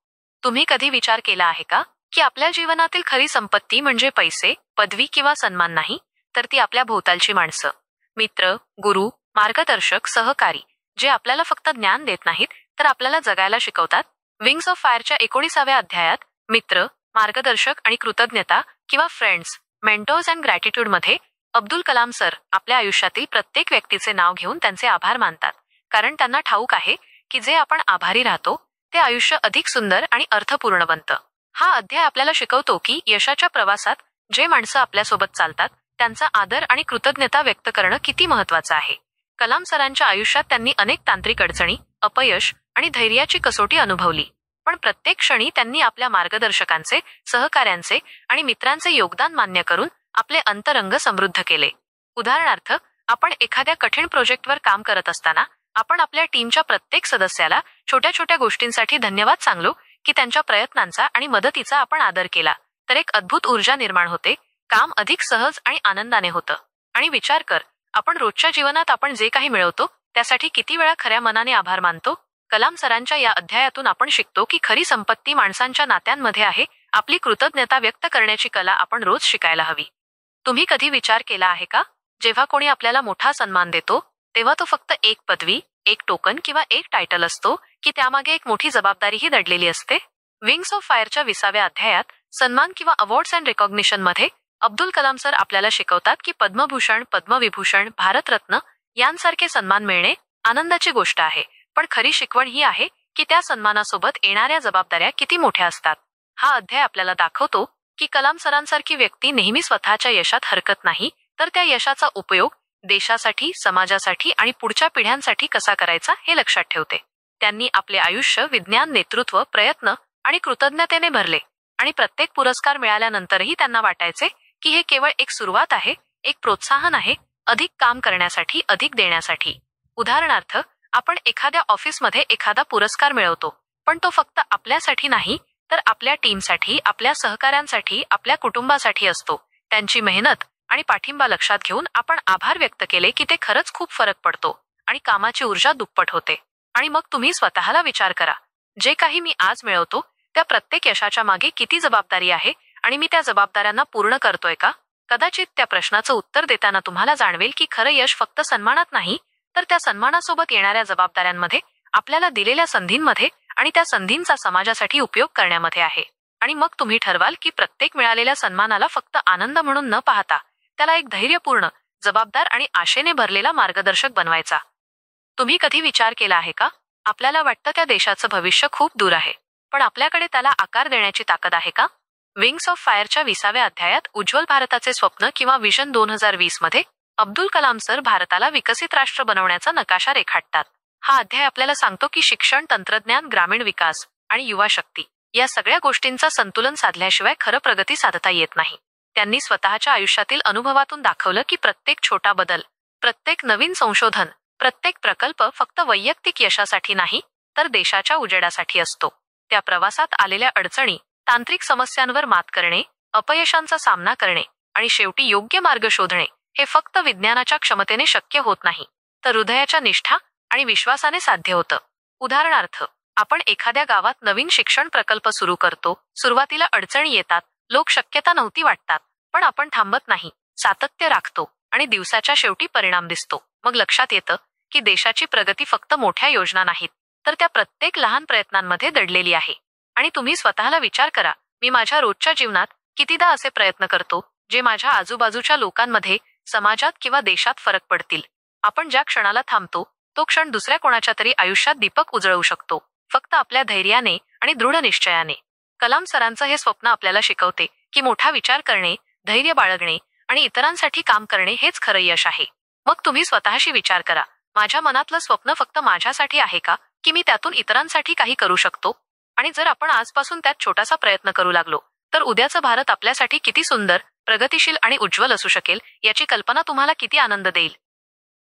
तुम्ही कधी विचार केला आहे का, की आपल्या जीवनातील खरी संपत्ती म्हणजे पैसे, पदवी किंवा सन्मान नाही, तर ती आपल्या भोवतालची माणसं, मित्र, गुरु, मार्गदर्शक, सहकारी, जे आपल्याला फक्त ज्ञान देत नाहीत, तर आपल्याला जगायला शिकवतात. विंग्स ऑफ फायरच्या 19व्या अध्यायात मित्र, मार्गदर्शक आणि कृतज्ञता किंवा फ्रेंड्स, मेंटोर्स अँड ग्रॅटिट्यूड मध्ये अब्दुल कलाम सर आपल्या आयुष्यातील प्रत्येक व्यक्तीचे नाव घेऊन त्यांचे आभार मानतात, कारण त्यांना ठाऊक आहे की जे आपण आभारी राहतो ते आयुष्य अधिक सुंदर आणि अर्थपूर्ण बनतं. हा अध्याय आपल्याला शिकवतो की यशाच्या प्रवासात जे माणसं आपल्यासोबत चालतात त्यांचा आदर आणि कृतज्ञता व्यक्त करणं किती महत्वाचं आहे. कलाम सरांच्या आयुष्यात त्यांनी अनेक तांत्रिक अडचणी, अपयश आणि धैर्याची कसोटी अनुभवली, पण प्रत्येक क्षणी त्यांनी आपल्या मार्गदर्शकांचे, सहकाऱ्यांचे आणि मित्रांचे योगदान मान्य करून आपले अंतरंग समृद्ध केले. उदाहरणार्थ, आपण एखाद्या कठीण प्रोजेक्टवर काम करत असताना आपण आपल्या टीमच्या प्रत्येक सदस्याला छोट्या छोट्या गोष्टींसाठी धन्यवाद सांगलो की त्यांच्या प्रयत्नांचा आणि मदतीचा आपण आदर केला, तर एक अद्भुत ऊर्जा निर्माण होते, काम अधिक सहज आणि आनंदाने होतं. आणि विचार कर, आपण रोजच्या जीवनात आपण जे काही मिळवतो त्यासाठी किती वेळा खऱ्या मनाने आभार मानतो. कलाम सरांच्या या अध्यायातून आपण शिकतो की खरी संपत्ती माणसांच्या नात्यांमध्ये आहे. आपली कृतज्ञता व्यक्त करण्याची कला आपण रोज शिकायला हवी. तुम्ही कधी विचार केला आहे का, जेव्हा कोणी आपल्याला मोठा सन्मान देतो तेव्हा तो फक्त एक पदवी, एक टोकन किंवा एक टायटल असतो, की त्यामागे एक मोठी जबाबदारीही दडलेली असते? विंग्स ऑफ फायरच्या 20व्या अध्यायात सन्मान किंवा अवॉर्ड्स अँड रेकॉग्निशन मध्ये अब्दुल कलाम सर आपल्याला शिकवतात की पद्मभूषण, पद्मविभूषण, भारतरत्न यांसारखे सन्मान मिळणे आनंदाची गोष्ट आहे, पण खरी शिकवण ही आहे की त्या सन्मानासोबत येणाऱ्या जबाबदाऱ्या किती मोठ्या असतात. हा अध्याय आपल्याला दाखवतो की कलाम सरांसारखी व्यक्ती नेहमी स्वतःच्या यशात हरकत नाही, तर त्या यशाचा उपयोग देशासाठी, समाजासाठी आणि पुढच्या पिढ्यांसाठी कसा करायचा हे लक्षात ठेवते. त्यांनी आपले आयुष्य विज्ञान, नेतृत्व, प्रयत्न आणि कृतज्ञतेने भरले आणि प्रत्येक पुरस्कार मिळाल्यानंतरही त्यांना वाटायचे की हे केवळ एक सुरुवात आहे, एक प्रोत्साहन आहे, अधिक काम करण्यासाठी, अधिक देण्यासाठी. उदाहरणार्थ, आपण एखाद्या ऑफिसमध्ये एखादा पुरस्कार मिळवतो, पण तो फक्त आपल्यासाठी नाही, तर आपल्या टीमसाठी, आपल्या सहकाऱ्यांसाठी, आपल्या कुटुंबासाठी असतो. त्यांची मेहनत आणि पाठिंबा लक्षात घेऊन आपण आभार व्यक्त केले की ते खरंच खूप फरक पडतो आणि कामाची ऊर्जा दुप्पट होते. आणि मग तुम्ही स्वतःला विचार करा, जे काही मी आज मिळवतो त्या प्रत्येक यशाच्या मागे किती जबाबदारी आहे आणि मी त्या जबाबदाऱ्यांना पूर्ण करतोय का? कदाचित त्या प्रश्नाचं उत्तर देताना तुम्हाला जाणवेल की खरं यश फक्त सन्मानात नाही, तर त्या सन्मानासोबत येणाऱ्या जबाबदाऱ्यांमध्ये, आपल्याला दिलेल्या संधींमध्ये आणि त्या संधींचा समाजासाठी उपयोग करण्यामध्ये आहे. आणि मग तुम्ही ठरवाल की प्रत्येक मिळालेल्या सन्मानाला फक्त आनंद म्हणून न पाहता त्याला एक धैर्यपूर्ण, जबाबदार आणि आशेने भरलेला मार्गदर्शक बनवायचा. तुम्ही कधी विचार केला आहे का, आपल्याला वाटतं त्या देशाचं भविष्य खूप दूर आहे, पण आपल्याकडे त्याला आकार देण्याची ताकद आहे का? विंग्स ऑफ फायरच्या 20व्या अध्यायात उज्ज्वल भारताचे स्वप्न किंवा विजन 2020 मध्ये अब्दुल कलाम सर भारताला विकसित राष्ट्र बनवण्याचा नकाशा रेखाटतात. हा अध्याय आपल्याला सांगतो की शिक्षण, तंत्रज्ञान, ग्रामीण विकास आणि युवा शक्ती या सगळ्या गोष्टींचा संतुलन साधल्याशिवाय खरं प्रगती साधता येत नाही. त्यांनी स्वतःच्या आयुष्यातील अनुभवातून दाखवलं की प्रत्येक छोटा बदल, प्रत्येक नवीन संशोधन, प्रत्येक प्रकल्प फक्त वैयक्तिक यशासाठी नाही, तर देशाच्या उजेडासाठी असतो. त्या प्रवासात आलेल्या अडचणी, तांत्रिक समस्यांवर मात करणे, अपयशांचा सामना करणे आणि शेवटी योग्य मार्ग शोधणे हे फक्त विज्ञानाच्या क्षमतेने शक्य होत नाही, तर हृदयाच्या निष्ठा आणि विश्वासाने साध्य होतं. उदाहरणार्थ, आपण एखाद्या गावात नवीन शिक्षण प्रकल्प सुरू करतो. सुरुवातीला अडचणी येतात, लोक शक्यता नव्हती वाटतात, पण आपण थांबत नाही, सातत्य राखतो आणि दिवसाच्या शेवटी परिणाम दिसतो. मग लक्षात येतं की देशाची प्रगती फक्त मोठ्या योजना नाहीत, तर त्या प्रत्येक लहान प्रयत्नांमध्ये दडलेली आहे. आणि तुम्ही स्वतःला विचार करा, मी माझ्या रोजच्या जीवनात कितीदा असे प्रयत्न करतो जे माझ्या आजूबाजूच्या लोकांमध्ये, समाजात किंवा देशात फरक पडतील. आपण ज्या क्षणाला थांबतो तो क्षण दुसऱ्या कोणाच्या तरी आयुष्यात दीपक उजळवू शकतो, फक्त आपल्या धैर्याने आणि दृढ निश्चयाने. कलाम सरांचं हे स्वप्न आपल्याला शिकवते की मोठा विचार करणे, धैर्य बाळगणे आणि इतरांसाठी काम करणे हेच खरं यश आहे. मग तुम्ही स्वतःशी विचार करा, माझ्या मनातलं स्वप्न फक्त माझ्यासाठी आहे का, की मी त्यातून इतरांसाठी काही करू शकतो? आणि जर आपण आजपासून त्यात छोटासा प्रयत्न करू लागलो, तर उद्याचं भारत आपल्यासाठी किती सुंदर, प्रगतिशील आणि उज्ज्वल असू शकेल याची कल्पना तुम्हाला किती आनंद देईल.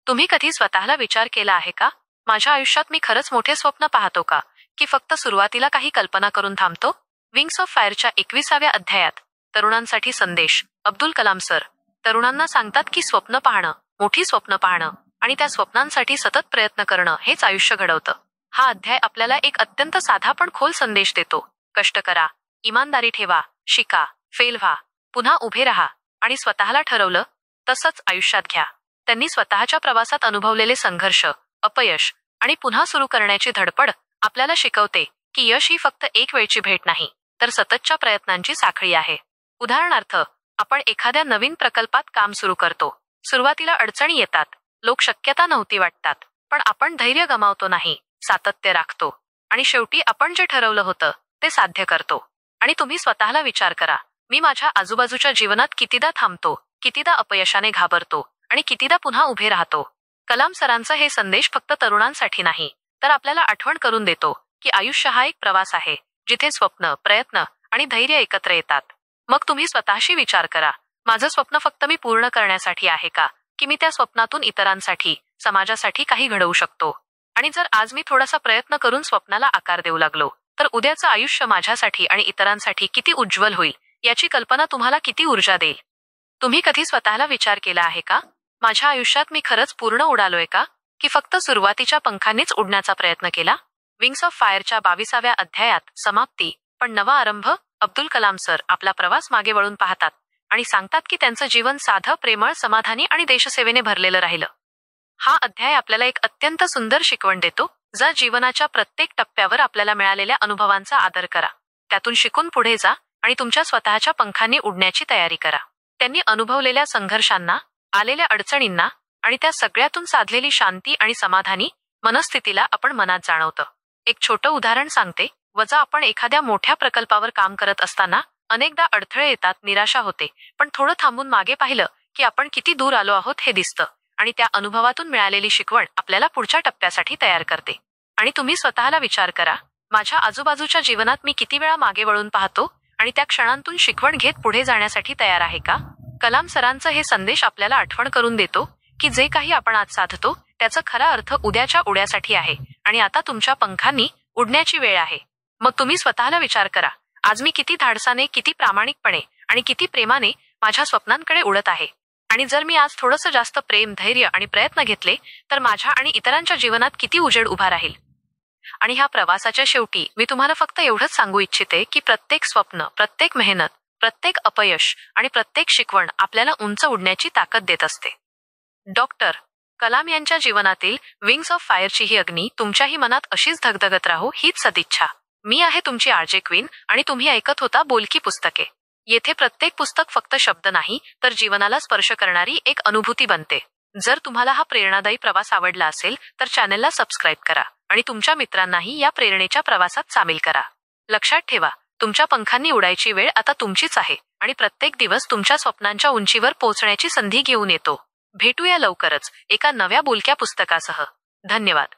तुम्ही कधी स्वतःला विचार केला आहे का, माझ्या आयुष्यात मी खरंच मोठे स्वप्न पाहतो का, की फक्त सुरुवातीला काही कल्पना करून थांबतो? विंग्स ऑफ फायरच्या 21व्या अध्यायात तरुणांसाठी संदेश. अब्दुल कलाम सर तरुणांना सांगतात की स्वप्न पाहणं, मोठी स्वप्न पाहणं आणि त्या स्वप्नांसाठी सतत प्रयत्न करणं हेच आयुष्य घडवतं. हा अध्याय आपल्याला एक अत्यंत साधा पण खोल संदेश देतो. कष्ट करा, इमानदारी ठेवा, शिका, फेल व्हा, पुन्हा उभे राहा आणि स्वतःला ठरवलं तसंच आयुष्यात घ्या. त्यांनी स्वतःच्या प्रवासात अनुभवलेले संघर्ष, अपयश आणि पुन्हा सुरू करण्याची धडपड आपल्याला शिकवते की यश ही फक्त एक वेळची भेट नाही, तर सततच्या प्रयत्नांची साखळी आहे. उदाहरणार्थ, आपण एखाद्या नवीन प्रकल्पात काम सुरू करतो. सुरुवातीला अडचणी येतात, लोक शक्यता नव्हती वाटतात, पण आपण धैर्य गमावतो नाही, सातत्य राखतो आणि शेवटी आपण जे ठरवलं होतं ते साध्य करतो. आणि तुम्ही स्वतःला विचार करा, मी माझ्या आजूबाजूच्या जीवनात कितीदा थांबतो, कितीदा अपयशाने घाबरतो आणि कितीदा पुन्हा उभे राहतो. कलाम सरांचा हे संदेश फक्त तरुणांसाठी नाही, तर आपल्याला आठवण करून देतो की आयुष्य हा एक प्रवास आहे, जिथे स्वप्न, प्रयत्न आणि धैर्य एकत्र येतात. मग तुम्ही स्वतःशी विचार करा, माझं स्वप्न फक्त मी पूर्ण करण्यासाठी आहे का, की मी त्या स्वप्नातून इतरांसाठी, समाजासाठी काही घडवू शकतो? आणि जर आज मी थोडासा प्रयत्न करून स्वप्नाला आकार देऊ लागलो, तर उद्याचं आयुष्य माझ्यासाठी आणि इतरांसाठी किती उज्ज्वल होईल याची कल्पना तुम्हाला किती ऊर्जा देईल. तुम्ही कधी स्वतःला विचार केला आहे का, माझ्या आयुष्यात मी खरंच पूर्ण उडालोय का, की फक्त सुरुवातीच्या पंखांनीच उडण्याचा प्रयत्न केला? विंग्स ऑफ फायरच्या 22व्या अध्यायात समाप्ती पण नवा आरंभ. अब्दुल कलाम सर आपला प्रवास मागे वळून पाहतात आणि सांगतात की त्यांचं जीवन साधं, प्रेमळ, समाधानी आणि देशसेवेने भरलेलं राहिलं. हा अध्याय आपल्याला एक अत्यंत सुंदर शिकवण देतो. जर जीवनाच्या प्रत्येक टप्प्यावर आपल्याला मिळालेल्या अनुभवांचा आदर करा, त्यातून शिकून पुढे जा आणि तुमच्या स्वतःच्या पंखांनी उडण्याची तयारी करा. त्यांनी अनुभवलेल्या संघर्षांना, आलेल्या अडचणींना आणि त्या सगळ्यातून साधलेली शांती आणि समाधानी मनस्थितीला आपण मनात जाणवतं. एक छोटं उदाहरण सांगते. आपण एखाद्या मोठ्या प्रकल्पावर काम करत असताना अनेकदा अडथळे येतात, निराशा होते, पण थोडं थांबून मागे पाहिलं की आपण किती दूर आलो आहोत हे दिसतं आणि त्या अनुभवातून मिळालेली शिकवण आपल्याला पुढच्या टप्प्यासाठी तयार करते. आणि तुम्ही स्वतःला विचार करा, माझ्या आजूबाजूच्या जीवनात मी किती वेळा मागे वळून पाहतो आणि त्या क्षणांतून शिकवण घेत पुढे जाण्यासाठी तयार आहे का? कलाम सरांचं हे संदेश आपल्याला आठवण करून देतो की जे काही आपण आज साधतो त्याचा खरा अर्थ उद्याच्या उड्यासाठी आहे आणि आता तुमच्या पंखांनी उडण्याची वेळ आहे. मग तुम्ही स्वतःला विचार करा, आज मी किती धाडसाने, किती प्रामाणिकपणे आणि किती प्रेमाने माझ्या स्वप्नांकडे उडत आहे. आणि जर मी आज थोडंसं जास्त प्रेम, धैर्य आणि प्रयत्न घेतले, तर माझ्या आणि इतरांच्या जीवनात किती उजेड उभा राहील. आणि ह्या प्रवासाच्या शेवटी मी तुम्हाला फक्त एवढंच सांगू इच्छिते की प्रत्येक स्वप्न, प्रत्येक मेहनत, प्रत्येक अपयश आणि प्रत्येक शिकवण आपल्याला उंच उडण्याची ताकद देत असते. डॉक्टर कलाम यांच्या जीवनातील विंग्स ऑफ फायरची ही अग्नी तुमच्याही मनात अशीच धगधगत राहो, हीच सदिच्छा. मी आहे तुमची आरजे क्वीन आणि तुम्ही ऐकत होता बोलकी पुस्तके. येथे प्रत्येक पुस्तक फक्त शब्द नाही, तर जीवनाला स्पर्श करणारी एक अनुभूती बनते. जर तुम्हाला हा प्रेरणादायी प्रवास आवडला असेल तर चॅनलला सबस्क्राईब करा आणि तुमच्या मित्रांनाही या प्रेरणेच्या प्रवासात सामील करा. लक्षात ठेवा, तुमच्या पंखांनी उडायची वेळ आता तुमचीच आहे आणि प्रत्येक दिवस तुमच्या स्वप्नांच्या उंचीवर पोहोचण्याची संधी घेऊन येतो. भेटूया लवकरच एका नव्या बोलक्या पुस्तकासह. धन्यवाद.